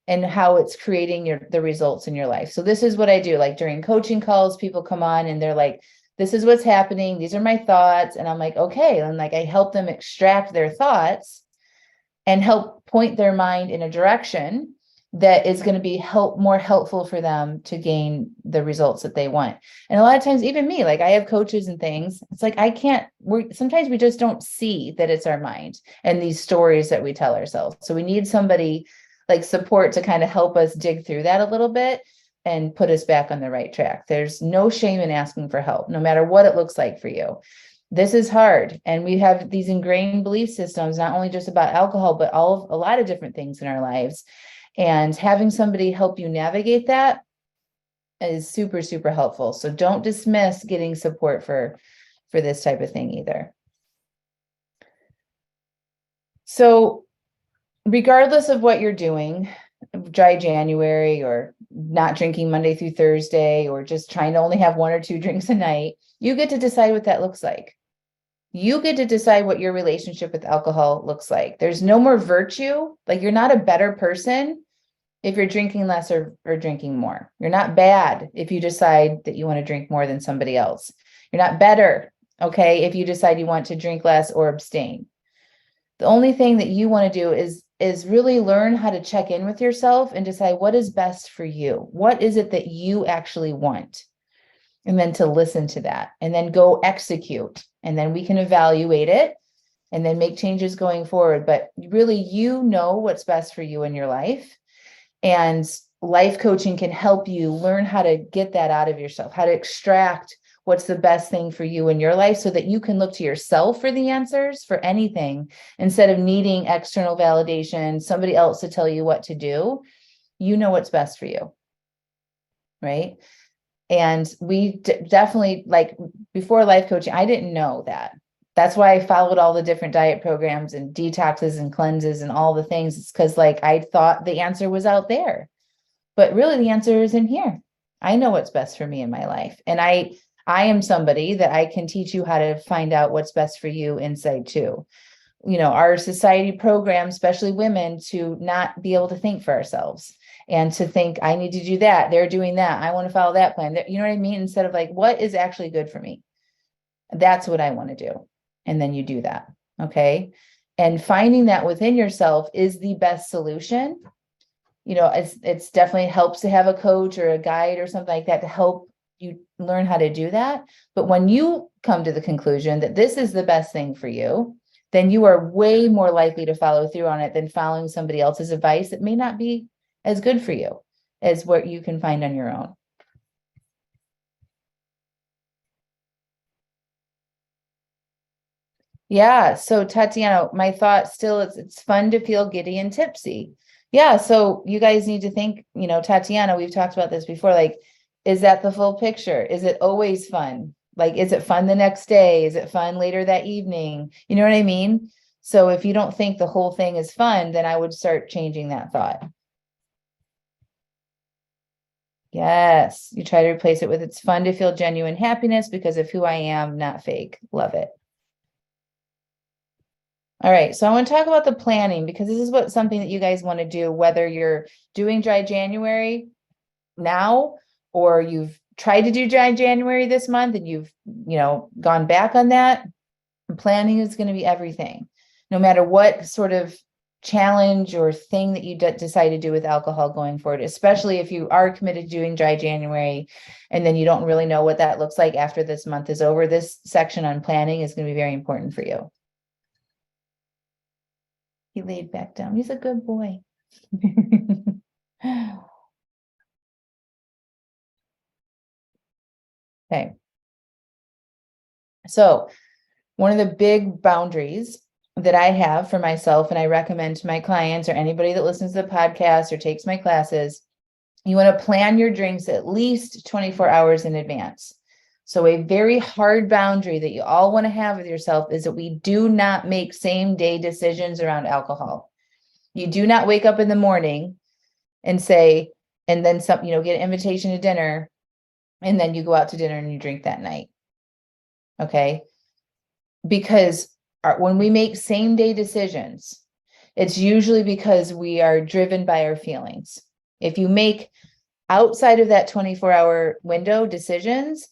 [SPEAKER 1] and how it's creating the results in your life. So this is what I do. Like during coaching calls, people come on and they're like, this is what's happening. These are my thoughts. And I'm like, okay. And like, I help them extract their thoughts and help point their mind in a direction that is going to be more helpful for them to gain the results that they want. And a lot of times, even me, like I have coaches and things, it's like, sometimes we just don't see that it's our mind and these stories that we tell ourselves. So we need somebody like support to kind of help us dig through that a little bit and put us back on the right track. There's no shame in asking for help, no matter what it looks like for you. This is hard. And we have these ingrained belief systems, not only just about alcohol, but a lot of different things in our lives. And having somebody help you navigate that is super, super helpful. So don't dismiss getting support for this type of thing either. So regardless of what you're doing, dry January or not drinking Monday through Thursday, or just trying to only have 1 or 2 drinks a night, you get to decide what that looks like. You get to decide what your relationship with alcohol looks like. There's no more virtue. Like you're not a better person if you're drinking less or drinking more. You're not bad if you decide that you want to drink more than somebody else. You're not better, okay, if you decide you want to drink less or abstain. The only thing that you want to do is really learn how to check in with yourself and decide what is best for you. What is it that you actually want? And then to listen to that and then go execute. And then we can evaluate it and then make changes going forward. But really, you know what's best for you in your life. And life coaching can help you learn how to get that out of yourself, how to extract what's the best thing for you in your life so that you can look to yourself for the answers for anything instead of needing external validation, somebody else to tell you what to do. You know what's best for you, right? And we definitely, like before life coaching, I didn't know that. That's why I followed all the different diet programs and detoxes and cleanses and all the things. It's because like I thought the answer was out there, but really the answer is in here. I know what's best for me in my life. And I am somebody that I can teach you how to find out what's best for you inside too. You know, our society programs, especially women, to not be able to think for ourselves and to think, I need to do that. They're doing that. I want to follow that plan. You know what I mean? Instead of like, what is actually good for me? That's what I want to do. And then you do that. Okay. And finding that within yourself is the best solution. You know, it's definitely helps to have a coach or a guide or something like that to help you learn how to do that. But when you come to the conclusion that this is the best thing for you, then you are way more likely to follow through on it than following somebody else's advice that may not be as good for you as what you can find on your own. Yeah. So Tatiana, my thought still is it's fun to feel giddy and tipsy. Yeah. So you guys need to think, you know, Tatiana, we've talked about this before. Like, is that the full picture? Is it always fun? Like, is it fun the next day? Is it fun later that evening? You know what I mean? So if you don't think the whole thing is fun, then I would start changing that thought. Yes. You try to replace it with it's fun to feel genuine happiness because of who I am, not fake. Love it. All right, so I want to talk about the planning because this is something that you guys want to do, whether you're doing dry January now or you've tried to do dry January this month and you've, gone back on that. Planning is going to be everything, no matter what sort of challenge or thing that you decide to do with alcohol going forward, especially if you are committed to doing dry January and then you don't really know what that looks like after this month is over. This section on planning is going to be very important for you. He laid back down. He's a good boy. Okay. So one of the big boundaries that I have for myself and I recommend to my clients or anybody that listens to the podcast or takes my classes, you want to plan your drinks at least 24 hours in advance. So a very hard boundary that you all want to have with yourself is that we do not make same day decisions around alcohol. You do not wake up in the morning and say, and then get an invitation to dinner, and then you go out to dinner and you drink that night. Okay. Because when we make same day decisions, It's usually because we are driven by our feelings. If you make outside of that 24-hour window decisions,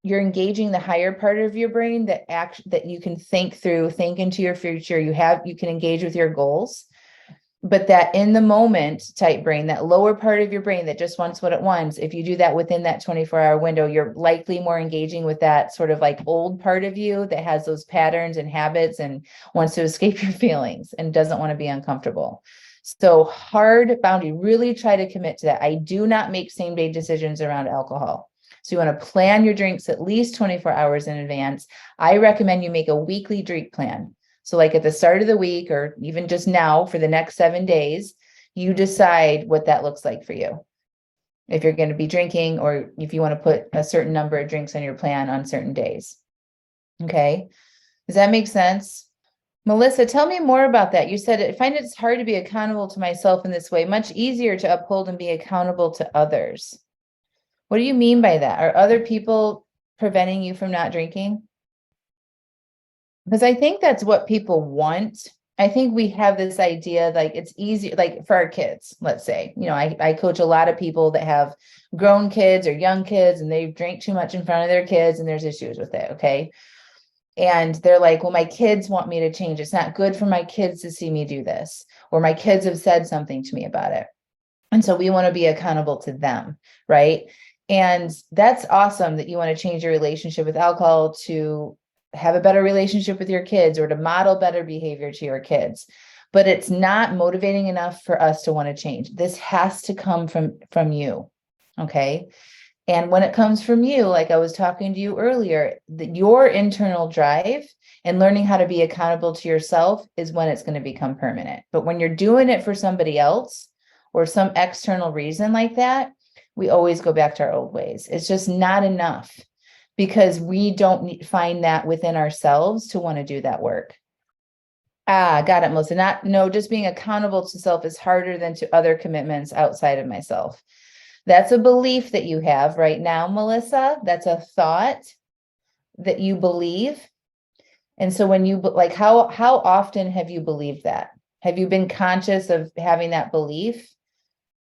[SPEAKER 1] you're engaging the higher part of your brain that you can think through, think into your future. You can engage with your goals. But that in the moment type brain, that lower part of your brain that just wants what it wants, if you do that within that 24-hour window, you're likely more engaging with that sort of like old part of you that has those patterns and habits and wants to escape your feelings and doesn't want to be uncomfortable. So hard boundary, really try to commit to that. I do not make same day decisions around alcohol. So you want to plan your drinks at least 24 hours in advance. I recommend you make a weekly drink plan. So like at the start of the week, or even just now for the next 7 days, you decide what that looks like for you. If you're going to be drinking, or if you want to put a certain number of drinks on your plan on certain days. Okay. Does that make sense? Melissa, tell me more about that. You said, I find it's hard to be accountable to myself in this way, much easier to uphold and be accountable to others. What do you mean by that? Are other people preventing you from not drinking? Because I think that's what people want. I think we have this idea like it's easy, like for our kids, let's say, I coach a lot of people that have grown kids or young kids and they drink too much in front of their kids and there's issues with it. Okay. And they're like, well, my kids want me to change. It's not good for my kids to see me do this, or my kids have said something to me about it. And so we want to be accountable to them. Right. And that's awesome that you want to change your relationship with alcohol to have a better relationship with your kids or to model better behavior to your kids. But it's not motivating enough for us to want to change. This has to come from you. Okay. And when it comes from you, like I was talking to you earlier, your internal drive and learning how to be accountable to yourself is when it's going to become permanent. But when you're doing it for somebody else or some external reason like that, we always go back to our old ways. It's just not enough because we don't find that within ourselves to want to do that work. Got it, Melissa. Just being accountable to self is harder than to other commitments outside of myself. That's a belief that you have right now, Melissa. That's a thought that you believe. And so when you like, how often have you believed that? Have you been conscious of having that belief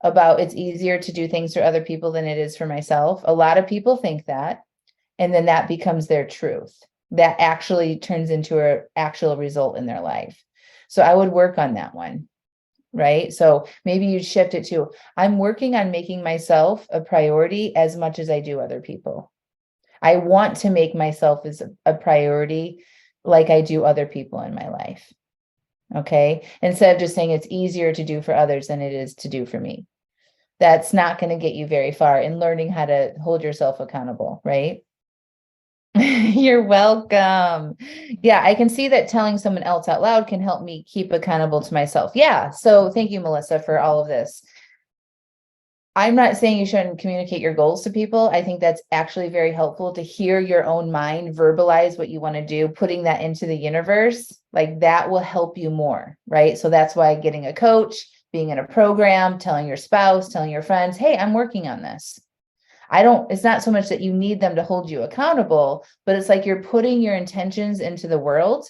[SPEAKER 1] about it's easier to do things for other people than it is for myself? A lot of people think that, and then that becomes their truth. That actually turns into an actual result in their life. So I would work on that one. Right? So maybe you shift it to, I'm working on making myself a priority as much as I do other people. I want to make myself as a priority like I do other people in my life. Okay. Instead of just saying it's easier to do for others than it is to do for me. That's not going to get you very far in learning how to hold yourself accountable, right? You're welcome. Yeah, I can see that telling someone else out loud can help me keep accountable to myself. Yeah. So thank you, Melissa, for all of this. I'm not saying you shouldn't communicate your goals to people. I think that's actually very helpful to hear your own mind verbalize what you want to do, putting that into the universe. Like that will help you more, right? So that's why getting a coach, being in a program, telling your spouse, telling your friends, hey, I'm working on this. It's not so much that you need them to hold you accountable, but it's like you're putting your intentions into the world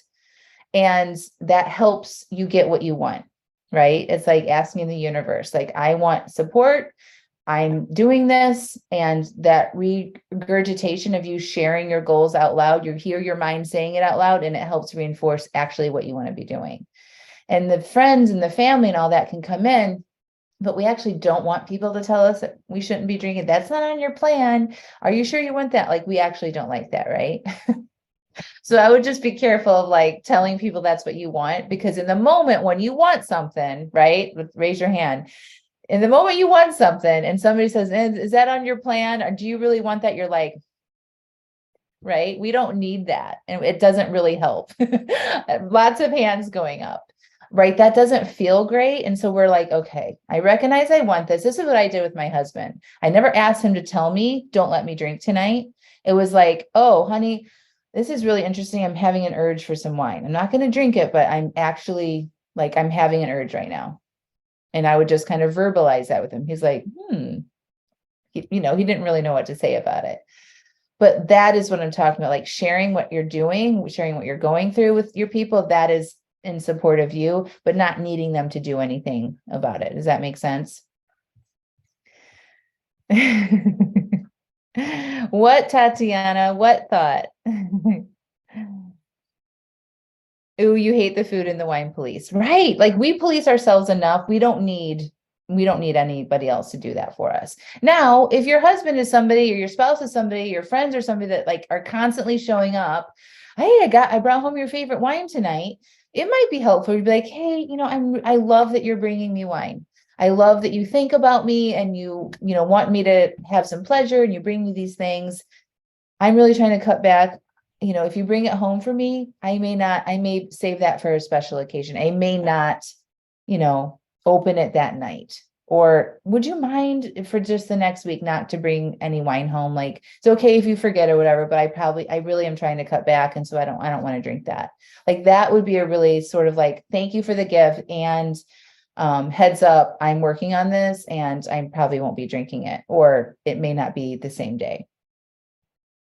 [SPEAKER 1] and that helps you get what you want, right? It's like asking the universe, like, I want support. I'm doing this. And that regurgitation of you sharing your goals out loud, you hear your mind saying it out loud, and it helps reinforce actually what you want to be doing. And the friends and the family and all that can come in. But we actually don't want people to tell us that we shouldn't be drinking. That's not on your plan. Are you sure you want that? Like, we actually don't like that, right? So I would just be careful of like telling people that's what you want, because in the moment when you want something, right? Raise your hand. In the moment you want something and somebody says, is that on your plan? Or do you really want that? You're like, right? We don't need that. And it doesn't really help. Lots of hands going up. Right. That doesn't feel great. And so we're like, okay, I recognize I want this. This is what I did with my husband. I never asked him to tell me, don't let me drink tonight. It was like, oh, honey, this is really interesting. I'm having an urge for some wine. I'm not going to drink it, but I'm actually like, I'm having an urge right now. And I would just kind of verbalize that with him. He's like, he didn't really know what to say about it. But that is what I'm talking about. Like sharing what you're doing, sharing what you're going through with your people. That is in support of you, but not needing them to do anything about it. Does that make sense? What, Tatiana? What thought? Ooh, you hate the food and the wine police. Right. Like we police ourselves enough. We don't need anybody else to do that for us. Now, if your husband is somebody or your spouse is somebody, your friends are somebody that like are constantly showing up, hey, I brought home your favorite wine tonight. It might be helpful to be like, hey, I love that you're bringing me wine. I love that you think about me and you want me to have some pleasure and you bring me these things. I'm really trying to cut back. If you bring it home for me, I may save that for a special occasion. I may not, open it that night. Or would you mind for just the next week not to bring any wine home? Like it's okay if you forget or whatever, but I really am trying to cut back. And so I don't want to drink that. Like that would be a really sort of like, thank you for the gift. And heads up, I'm working on this and I probably won't be drinking it, or it may not be the same day.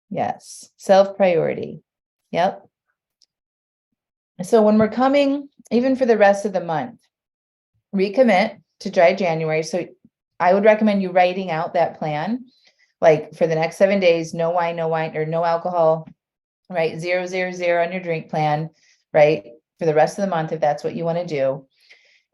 [SPEAKER 1] Yes. Self-priority. Yep. So when we're coming, even for the rest of the month, recommit to Dry January. So I would recommend you writing out that plan, like for the next 7 days, no wine, or no alcohol, right? 0, 0, 0 on your drink plan, right? For the rest of the month, if that's what you want to do.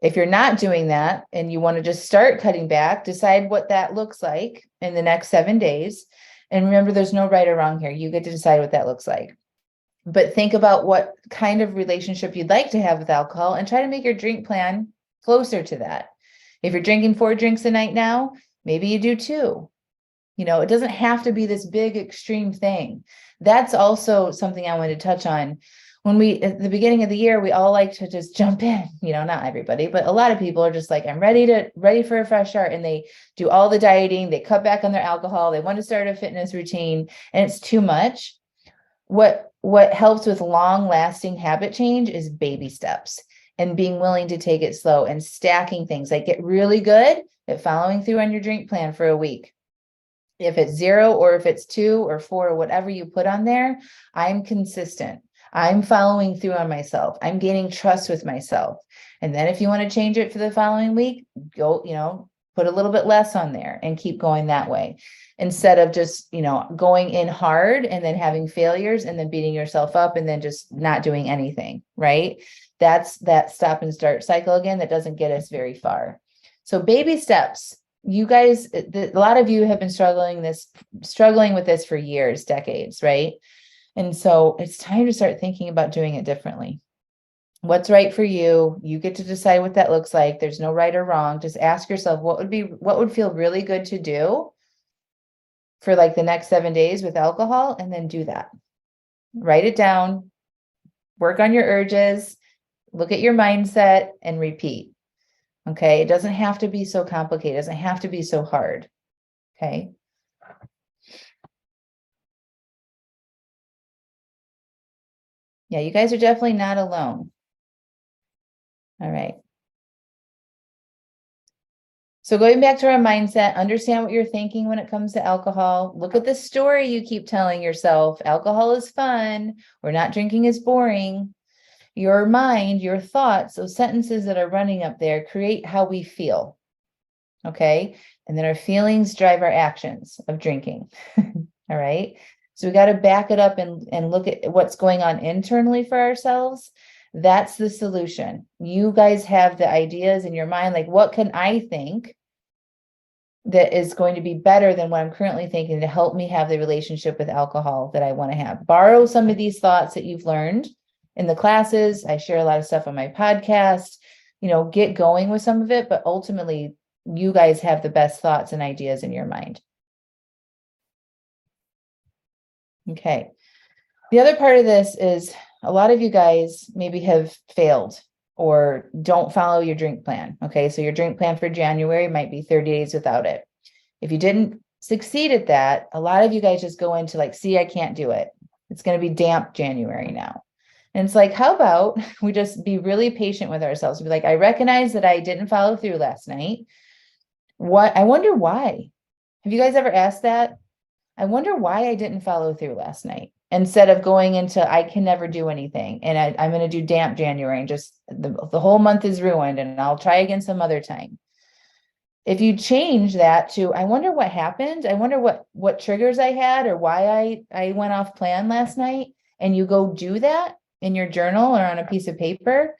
[SPEAKER 1] If you're not doing that and you want to just start cutting back, decide what that looks like in the next 7 days. And remember, there's no right or wrong here. You get to decide what that looks like. But think about what kind of relationship you'd like to have with alcohol and try to make your drink plan closer to that. If you're drinking 4 drinks a night now, maybe you do 2. It doesn't have to be this big extreme thing. That's also something I wanted to touch on. At the beginning of the year, we all like to just jump in, not everybody, but a lot of people are just like, I'm ready for a fresh start. And they do all the dieting, they cut back on their alcohol, they want to start a fitness routine, and it's too much. What helps with long lasting habit change is baby steps and being willing to take it slow and stacking things. Like get really good at following through on your drink plan for a week. If it's 0 or if it's 2 or 4 or whatever you put on there, I'm consistent. I'm following through on myself. I'm gaining trust with myself. And then if you want to change it for the following week, go, put a little bit less on there and keep going that way. Instead of just, going in hard and then having failures and then beating yourself up and then just not doing anything, right? That's that stop and start cycle again that doesn't get us very far. So baby steps. You guys, a lot of you have been struggling with this for years, decades, right? And so it's time to start thinking about doing it differently. What's right for you? You get to decide what that looks like. There's no right or wrong. Just ask yourself what would feel really good to do for like the next 7 days with alcohol, and then do that. Write it down, work on your urges, look at your mindset, and repeat. Okay. It doesn't have to be so complicated. It doesn't have to be so hard. Okay. Yeah, you guys are definitely not alone. All right. So going back to our mindset, understand what you're thinking when it comes to alcohol. Look at the story you keep telling yourself. Alcohol is fun. Or not drinking is boring. Your mind, your thoughts, those sentences that are running up there create how we feel. Okay. And then our feelings drive our actions of drinking. All right. So we got to back it up and look at what's going on internally for ourselves. That's the solution. You guys have the ideas in your mind, like what can I think that is going to be better than what I'm currently thinking to help me have the relationship with alcohol that I want to have. Borrow some of these thoughts that you've learned in the classes. I share a lot of stuff on my podcast, get going with some of it, but ultimately you guys have the best thoughts and ideas in your mind. Okay. The other part of this is a lot of you guys maybe have failed or don't follow your drink plan. Okay. So your drink plan for January might be 30 days without it. If you didn't succeed at that, a lot of you guys just go into like, see, I can't do it. It's going to be damp January now. And it's like, how about we just be really patient with ourselves? Be like, I recognize that I didn't follow through last night. I wonder why. Have you guys ever asked that? I wonder why I didn't follow through last night. instead of going into, I can never do anything. And I'm going to do damp January and just the whole month is ruined and I'll try again some other time. If you change that to, I wonder what happened. I wonder what triggers I had or why I went off plan last night. And you go do that in your journal or on a piece of paper,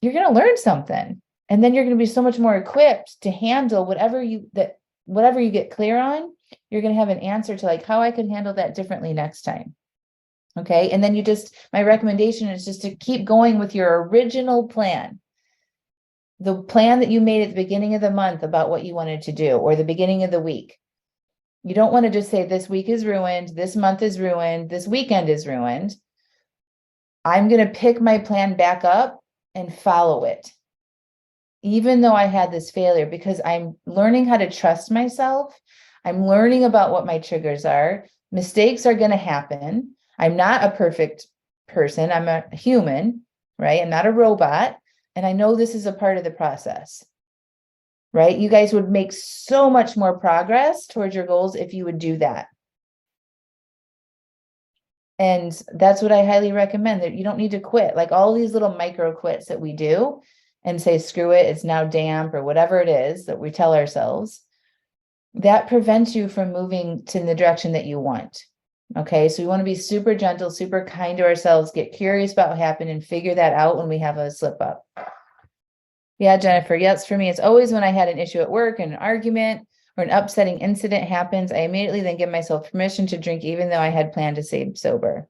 [SPEAKER 1] you're going to learn something. And then you're going to be so much more equipped to handle whatever you get clear on. You're going to have an answer to like how I could handle that differently next time. Okay. And then my recommendation is just to keep going with your original plan. The plan that you made at the beginning of the month about what you wanted to do, or the beginning of the week. You don't want to just say this week is ruined, this month is ruined, this weekend is ruined. I'm going to pick my plan back up and follow it. Even though I had this failure, because I'm learning how to trust myself. I'm learning about what my triggers are. Mistakes are going to happen. I'm not a perfect person. I'm a human, right? I'm not a robot. And I know this is a part of the process, right? You guys would make so much more progress towards your goals if you would do that. And that's what I highly recommend, that you don't need to quit. Like all these little micro quits that we do and say, screw it, it's now damp or whatever it is that we tell ourselves, that prevents you from moving to the direction that you want. Okay. So we want to be super gentle, super kind to ourselves, get curious about what happened and figure that out when we have a slip up. Yeah, Jennifer. Yes, for me, it's always when I had an issue at work, an argument or an upsetting incident happens, I immediately then give myself permission to drink, even though I had planned to stay sober.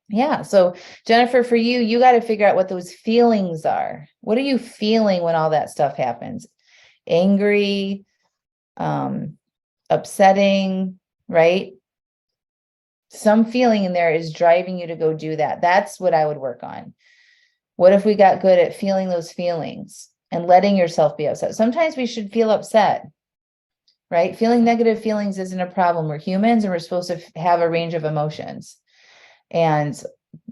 [SPEAKER 1] Yeah. So Jennifer, for you, you got to figure out what those feelings are. What are you feeling when all that stuff happens? Angry, upsetting, right? Some feeling in there is driving you to go do that. That's what I would work on. What if we got good at feeling those feelings and letting yourself be upset? Sometimes we should feel upset, right? Feeling negative feelings isn't a problem. We're humans and we're supposed to have a range of emotions. And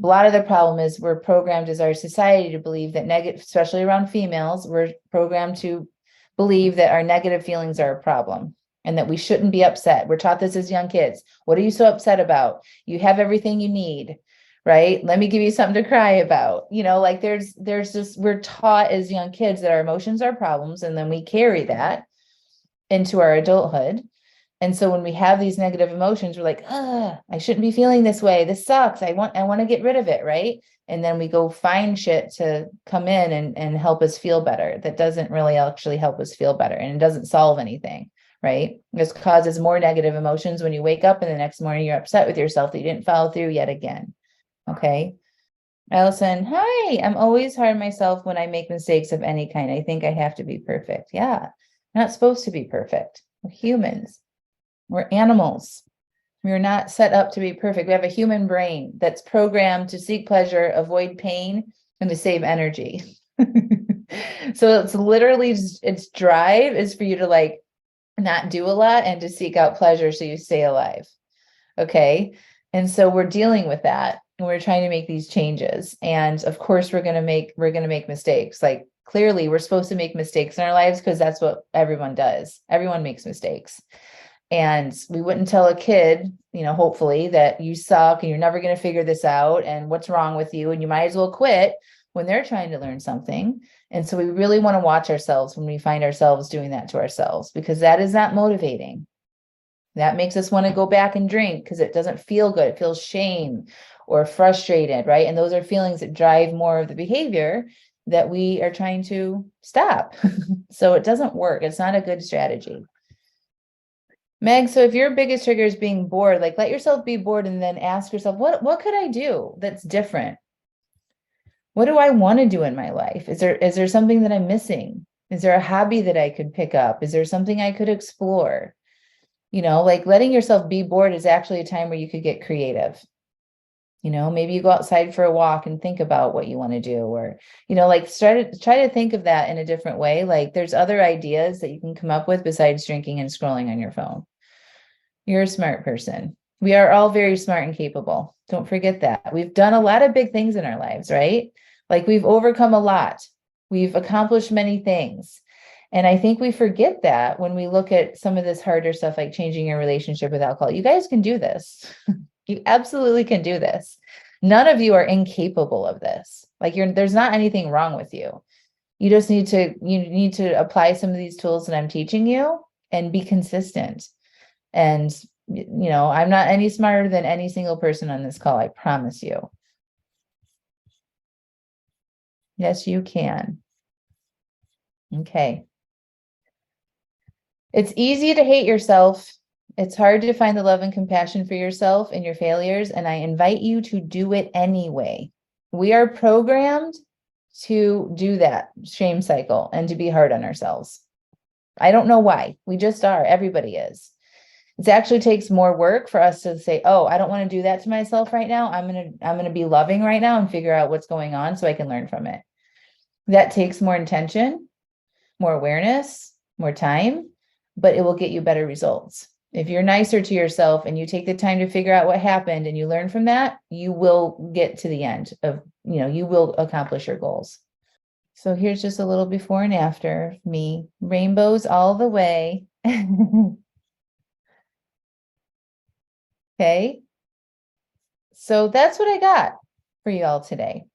[SPEAKER 1] a lot of the problem is we're programmed as our society to believe that negative, especially around females, we're programmed to believe that our negative feelings are a problem and that we shouldn't be upset. We're taught this as young kids. What are you so upset about? You have everything you need. Right? Let me give you something to cry about. Like there's just, we're taught as young kids that our emotions are problems. And then we carry that into our adulthood. And so when we have these negative emotions, we're like, I shouldn't be feeling this way. This sucks. I want to get rid of it. Right. And then we go find shit to come in and help us feel better. That doesn't really actually help us feel better. And it doesn't solve anything. Right. This causes more negative emotions when you wake up and the next morning you're upset with yourself that you didn't follow through yet again. Okay. Allison, hi. I'm always hard on myself when I make mistakes of any kind. I think I have to be perfect. Yeah. We're not supposed to be perfect. We're humans. We're animals. We're not set up to be perfect. We have a human brain that's programmed to seek pleasure, avoid pain, and to save energy. So it's literally, its drive is for you to like not do a lot and to seek out pleasure so you stay alive. Okay. And so we're dealing with that. And we're trying to make these changes. And of course, we're going to make mistakes. Like clearly we're supposed to make mistakes in our lives because that's what everyone does. Everyone makes mistakes. And we wouldn't tell a kid, hopefully that you suck and you're never going to figure this out and what's wrong with you. And you might as well quit when they're trying to learn something. And so we really want to watch ourselves when we find ourselves doing that to ourselves, because that is not motivating. That makes us want to go back and drink because it doesn't feel good. It feels shame or frustrated, right? And those are feelings that drive more of the behavior that we are trying to stop. So it doesn't work. It's not a good strategy. Meg, so if your biggest trigger is being bored, like let yourself be bored and then ask yourself, what could I do that's different? What do I want to do in my life? Is there something that I'm missing? Is there a hobby that I could pick up? Is there something I could explore? Like letting yourself be bored is actually a time where you could get creative. Maybe you go outside for a walk and think about what you want to do, or, like try to think of that in a different way. Like there's other ideas that you can come up with besides drinking and scrolling on your phone. You're a smart person. We are all very smart and capable. Don't forget that. We've done a lot of big things in our lives, right? Like we've overcome a lot. We've accomplished many things. And I think we forget that when we look at some of this harder stuff, like changing your relationship with alcohol. You guys can do this. You absolutely can do this. None of you are incapable of this. Like there's not anything wrong with you. You just need to apply some of these tools that I'm teaching you and be consistent. And, I'm not any smarter than any single person on this call. I promise you. Yes, you can. Okay. It's easy to hate yourself. It's hard to find the love and compassion for yourself and your failures. And I invite you to do it anyway. We are programmed to do that shame cycle and to be hard on ourselves. I don't know why. We just are. Everybody is. It actually takes more work for us to say, oh, I don't want to do that to myself right now. I'm going to be loving right now and figure out what's going on so I can learn from it. That takes more intention, more awareness, more time, but it will get you better results. If you're nicer to yourself and you take the time to figure out what happened and you learn from that, you will get to the end of, you will accomplish your goals. So here's just a little before and after me. Rainbows all the way. Okay. So that's what I got for you all today.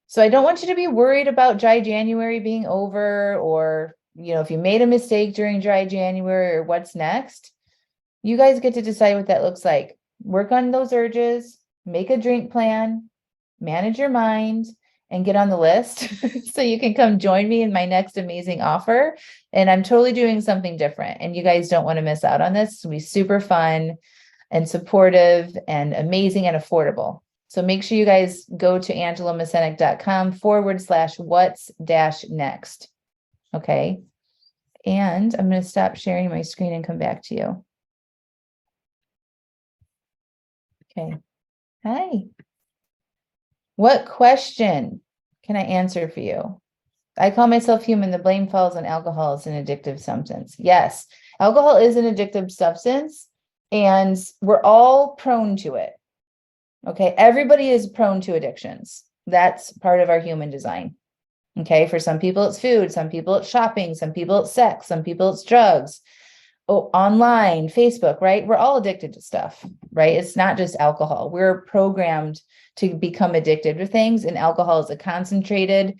[SPEAKER 1] So I don't want you to be worried about dry January being over, or, if you made a mistake during dry January or what's next. You guys get to decide what that looks like. Work on those urges, make a drink plan, manage your mind, and get on the list so you can come join me in my next amazing offer. And I'm totally doing something different. And you guys don't want to miss out on this. It's going to be super fun and supportive and amazing and affordable. So make sure you guys go to angelamascenik.com/what's-next. Okay. And I'm going to stop sharing my screen and come back to you. Okay. Hi. What question can I answer for you? I call myself human. The blame falls on alcohol. It's an addictive substance. Yes, alcohol is an addictive substance, and we're all prone to it. Okay, everybody is prone to addictions. That's part of our human design. Okay, for some people it's food, some people it's shopping, some people it's sex, some people it's drugs. Oh, online, Facebook, right? We're all addicted to stuff, right? It's not just alcohol. We're programmed to become addicted to things, and alcohol is a concentrated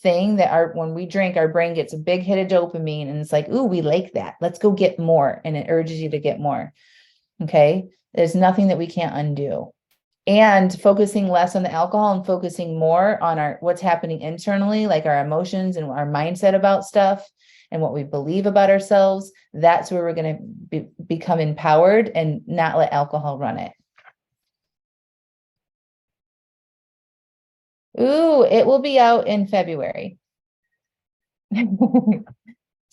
[SPEAKER 1] thing that when we drink, our brain gets a big hit of dopamine, and it's like, ooh, we like that. Let's go get more. And it urges you to get more. Okay. There's nothing that we can't undo. And focusing less on the alcohol and focusing more on what's happening internally, like our emotions and our mindset about stuff and what we believe about ourselves. That's where we're going to become empowered and not let alcohol run it. Ooh, it will be out in February.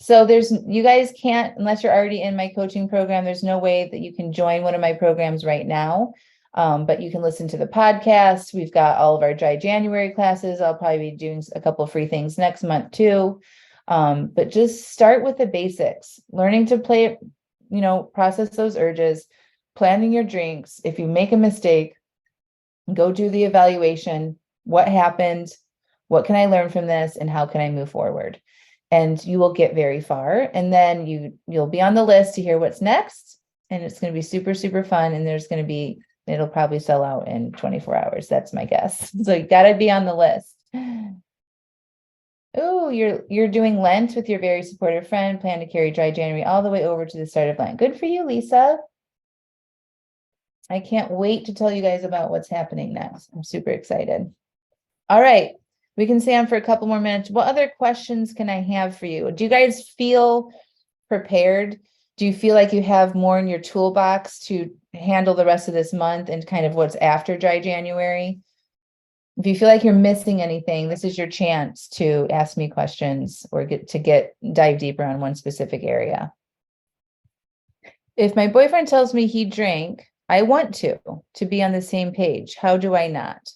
[SPEAKER 1] So you guys can't, unless you're already in my coaching program, there's no way that you can join one of my programs right now. But you can listen to the podcast. We've got all of our dry January classes. I'll probably be doing a couple of free things next month too. But just start with the basics, learning to play, process those urges, planning your drinks. If you make a mistake, go do the evaluation. What happened? What can I learn from this? And how can I move forward? And you will get very far. And then you'll be on the list to hear what's next. And it's going to be super, super fun. And it'll probably sell out in 24 hours. That's my guess. So you got to be on the list. Oh, you're doing Lent with your very supportive friend. Plan to carry dry January all the way over to the start of Lent. Good for you, Lisa. I can't wait to tell you guys about what's happening next. I'm super excited. All right. We can stay on for a couple more minutes. What other questions can I have for you? Do you guys feel prepared? Do you feel like you have more in your toolbox to handle the rest of this month and kind of what's after dry January? If you feel like you're missing anything, this is your chance to ask me questions or dive deeper on one specific area. If my boyfriend tells me he drank, I want to be on the same page. How do I not?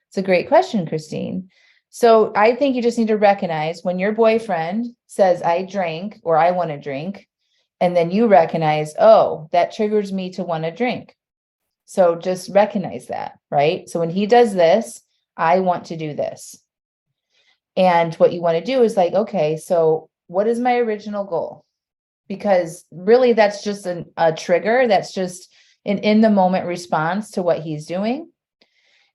[SPEAKER 1] It's a great question, Christine. So I think you just need to recognize when your boyfriend says, I drank, or I want to drink, and then you recognize, oh, that triggers me to want to drink. So just recognize that, right? So when he does this, I want to do this. And what you want to do is like, okay, so what is my original goal? Because really that's just a trigger. That's just, an in the moment response to what he's doing.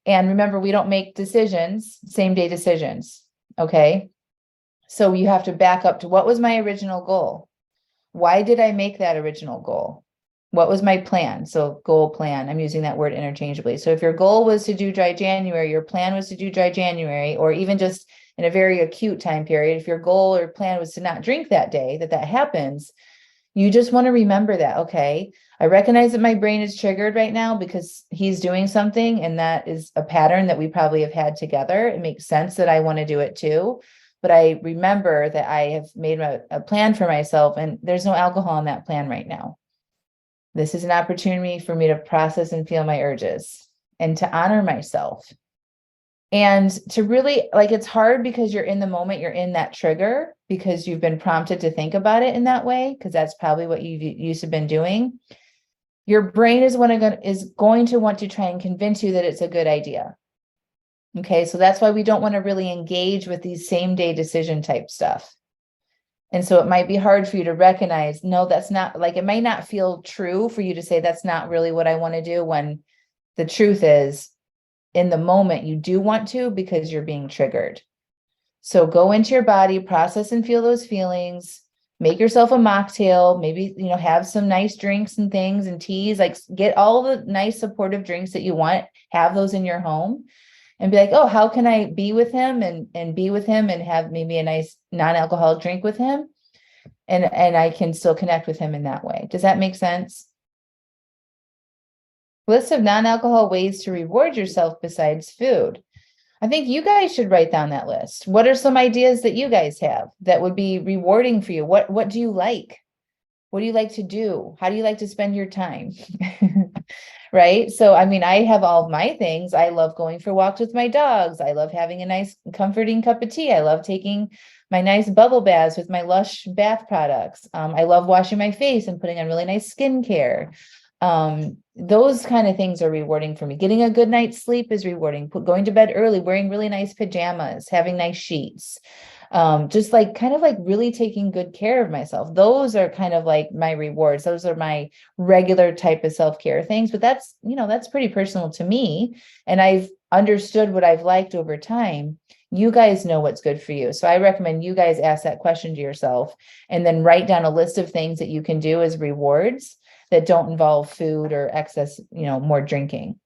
[SPEAKER 1] And remember, we don't make decisions, same day decisions. Okay. So you have to back up to what was my original goal? Why did I make that original goal? What was my plan? So goal plan, I'm using that word interchangeably. So if your goal was to do Dry January, your plan was to do Dry January, or even just in a very acute time period, if your goal or plan was to not drink that day, that happens, you just want to remember that, okay, I recognize that my brain is triggered right now because he's doing something, and that is a pattern that we probably have had together. It makes sense that I want to do it too. But I remember that I have made a plan for myself, and there's no alcohol in that plan right now. This is an opportunity for me to process and feel my urges and to honor myself. And to really, like, it's hard because you're in the moment, you're in that trigger because you've been prompted to think about it in that way, because that's probably what you've used to been doing. Your brain is going to want to try and convince you that it's a good idea. Okay, so that's why we don't want to really engage with these same day decision type stuff. And so it might be hard for you to recognize, no, that's not, like, it might not feel true for you to say that's not really what I want to do, when the truth is, in the moment, you do want to because you're being triggered. So go into your body, process and feel those feelings, make yourself a mocktail, maybe, have some nice drinks and things and teas, like get all the nice supportive drinks that you want, have those in your home, and be like, oh, how can I be with him and be with him and have maybe a nice non-alcoholic drink with him? And I can still connect with him in that way. Does that make sense? List of non-alcohol ways to reward yourself besides food. I think you guys should write down that list. What are some ideas that you guys have that would be rewarding for you? What do you like? What do you like to do? How do you like to spend your time? Right? So, I mean, I have all of my things. I love going for walks with my dogs. I love having a nice comforting cup of tea. I love taking my nice bubble baths with my Lush bath products. I love washing my face and putting on really nice skincare. Those kind of things are rewarding for me. Getting a good night's sleep is rewarding. Going to bed early, wearing really nice pajamas, having nice sheets. Just like kind of like really taking good care of myself. Those are kind of like my rewards. Those are my regular type of self-care things, but that's pretty personal to me. And I've understood what I've liked over time. You guys know what's good for you. So I recommend you guys ask that question to yourself and then write down a list of things that you can do as rewards that don't involve food or excess, more drinking.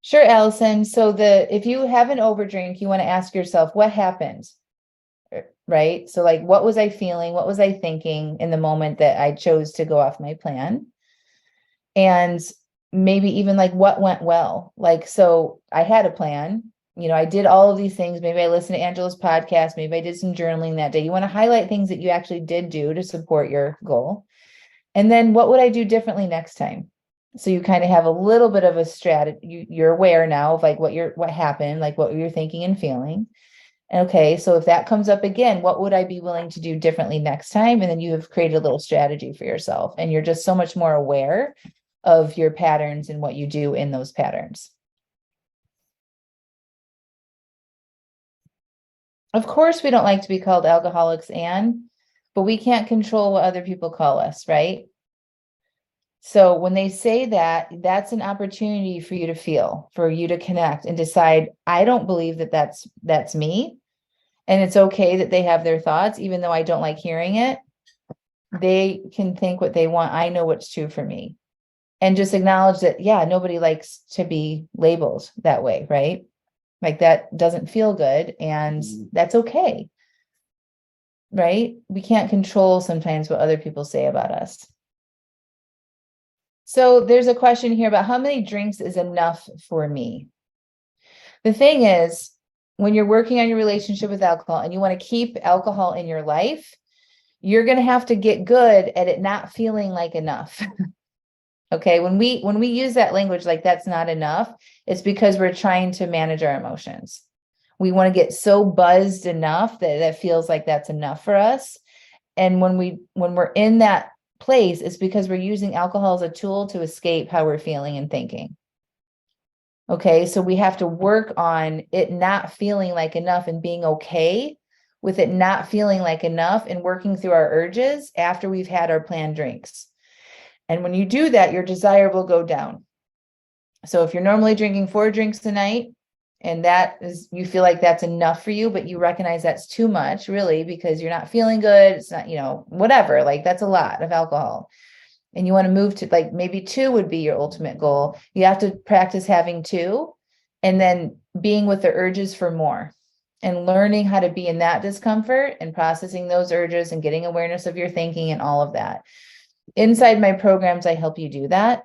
[SPEAKER 1] Sure, Allison. So if you have an overdrink, you want to ask yourself, what happened? Right? So like, what was I feeling? What was I thinking in the moment that I chose to go off my plan? And maybe even like what went well? Like, so I had a plan, I did all of these things. Maybe I listened to Angela's podcast. Maybe I did some journaling that day. You want to highlight things that you actually did do to support your goal. And then what would I do differently next time? So you kind of have a little bit of a strategy. You're aware now of like what happened, like what you're thinking and feeling. Okay, so if that comes up again, what would I be willing to do differently next time? And then you have created a little strategy for yourself, and you're just so much more aware of your patterns and what you do in those patterns. Of course, we don't like to be called alcoholics, Anne, but we can't control what other people call us, right? So when they say that, that's an opportunity for you to feel, for you to connect and decide, I don't believe that that's me. And it's okay that they have their thoughts, even though I don't like hearing it. They can think what they want. I know what's true for me. And just acknowledge that, yeah, nobody likes to be labeled that way, right? Like that doesn't feel good, and that's okay, right? We can't control sometimes what other people say about us. So there's a question here about how many drinks is enough for me. The thing is, when you're working on your relationship with alcohol and you want to keep alcohol in your life, you're going to have to get good at it not feeling like enough. Okay, when we use that language like that's not enough, it's because we're trying to manage our emotions. We want to get so buzzed enough that it feels like that's enough for us. And when we're in that place, it's because we're using alcohol as a tool to escape how we're feeling and thinking. Okay, so we have to work on it not feeling like enough and being okay with it not feeling like enough and working through our urges after we've had our planned drinks. And when you do that, your desire will go down. So if you're normally drinking 4 drinks a night, and that is, you feel like that's enough for you, but you recognize that's too much, really, because you're not feeling good. It's not, whatever, like that's a lot of alcohol. And you want to move to like maybe 2 would be your ultimate goal. You have to practice having 2 and then being with the urges for more and learning how to be in that discomfort and processing those urges and getting awareness of your thinking and all of that. Inside my programs, I help you do that.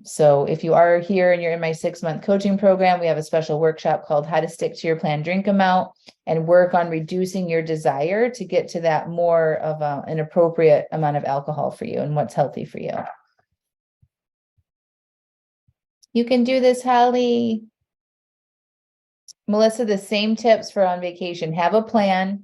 [SPEAKER 1] So if you are here and you're in my 6-month coaching program, we have a special workshop called How to Stick to Your Planned Drink Amount and work on reducing your desire to get to that more of an appropriate amount of alcohol for you and what's healthy for you. You can do this, Holly. Melissa, the same tips for on vacation. Have a plan.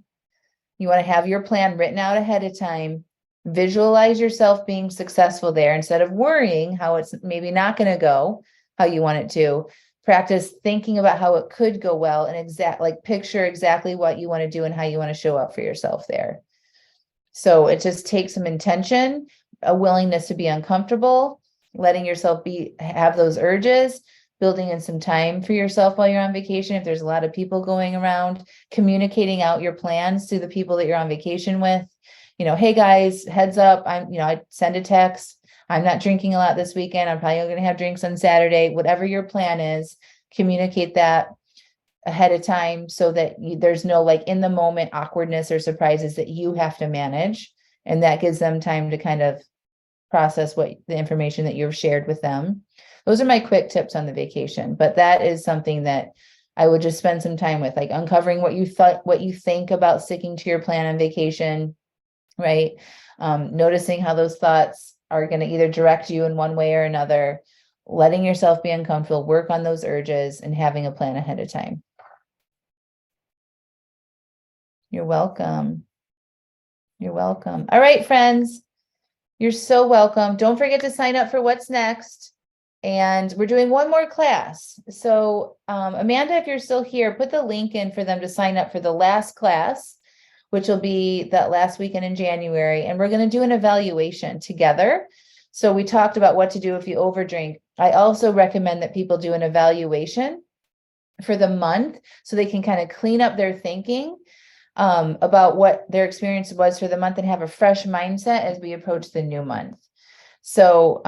[SPEAKER 1] You want to have your plan written out ahead of time. Visualize yourself being successful there instead of worrying how it's maybe not going to go how you want it to. Practice thinking about how it could go well and picture exactly what you want to do and how you want to show up for yourself there. So it just takes some intention, a willingness to be uncomfortable, letting yourself have those urges, building in some time for yourself while you're on vacation. If there's a lot of people going around, communicating out your plans to the people that you're on vacation with. Hey guys, heads up, I send a text. I'm not drinking a lot this weekend. I'm probably going to have drinks on Saturday. Whatever your plan is, communicate that ahead of time so that there's no in the moment awkwardness or surprises that you have to manage. And that gives them time to kind of process the information that you've shared with them. Those are my quick tips on the vacation, but that is something that I would just spend some time with, uncovering what you think about sticking to your plan on vacation. Right? Noticing how those thoughts are going to either direct you in one way or another, letting yourself be uncomfortable, work on those urges, and having a plan ahead of time. You're welcome. You're welcome. All right, friends. You're so welcome. Don't forget to sign up for What's Next. And we're doing one more class. So Amanda, if you're still here, put the link in for them to sign up for the last class, which will be that last weekend in January. And we're going to do an evaluation together. So we talked about what to do if you overdrink. I also recommend that people do an evaluation for the month so they can kind of clean up their thinking about what their experience was for the month and have a fresh mindset as we approach the new month. So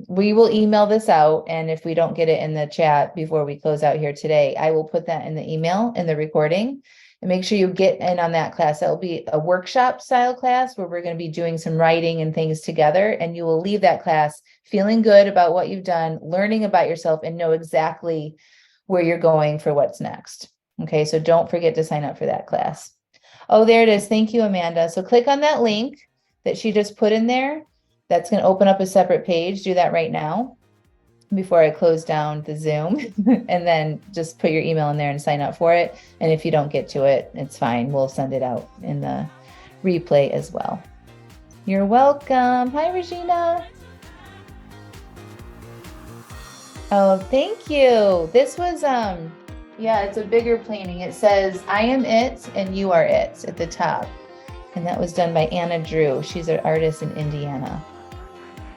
[SPEAKER 1] we will email this out. And if we don't get it in the chat before we close out here today, I will put that in the email in the recording. And make sure you get in on that class. That will be a workshop style class where we're going to be doing some writing and things together. And you will leave that class feeling good about what you've done, learning about yourself, and know exactly where you're going for what's next. Okay, so don't forget to sign up for that class. Oh, there it is. Thank you, Amanda. So click on that link that she just put in there. That's going to open up a separate page. Do that right now before I close down the Zoom, and then just put your email in there and sign up for it. And if you don't get to it, it's fine. We'll send it out in the replay as well. You're welcome. Hi, Regina. Oh, thank you. This was, yeah, it's a bigger painting. It says, I am it and you are it at the top. And that was done by Anna Drew. She's an artist in Indiana.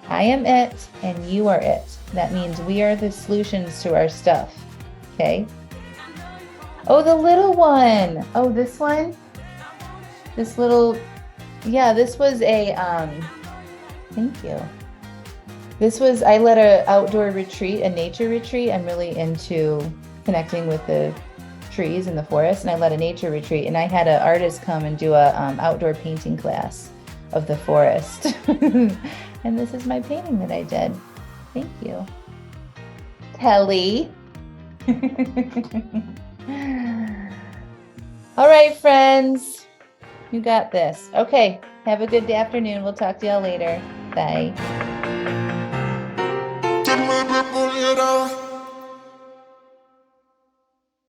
[SPEAKER 1] I am it and you are it. That means we are the solutions to our stuff. Okay. Oh, the little one. Oh, this one. This little, yeah, this was a, thank you. This was, I led an outdoor retreat, a nature retreat. I'm really into connecting with the trees in the forest, and I led a nature retreat, and I had an artist come and do a outdoor painting class of the forest. And this is my painting that I did. Thank you. Kelly. All right, friends. You got this. Okay. Have a good afternoon. We'll talk to y'all later. Bye.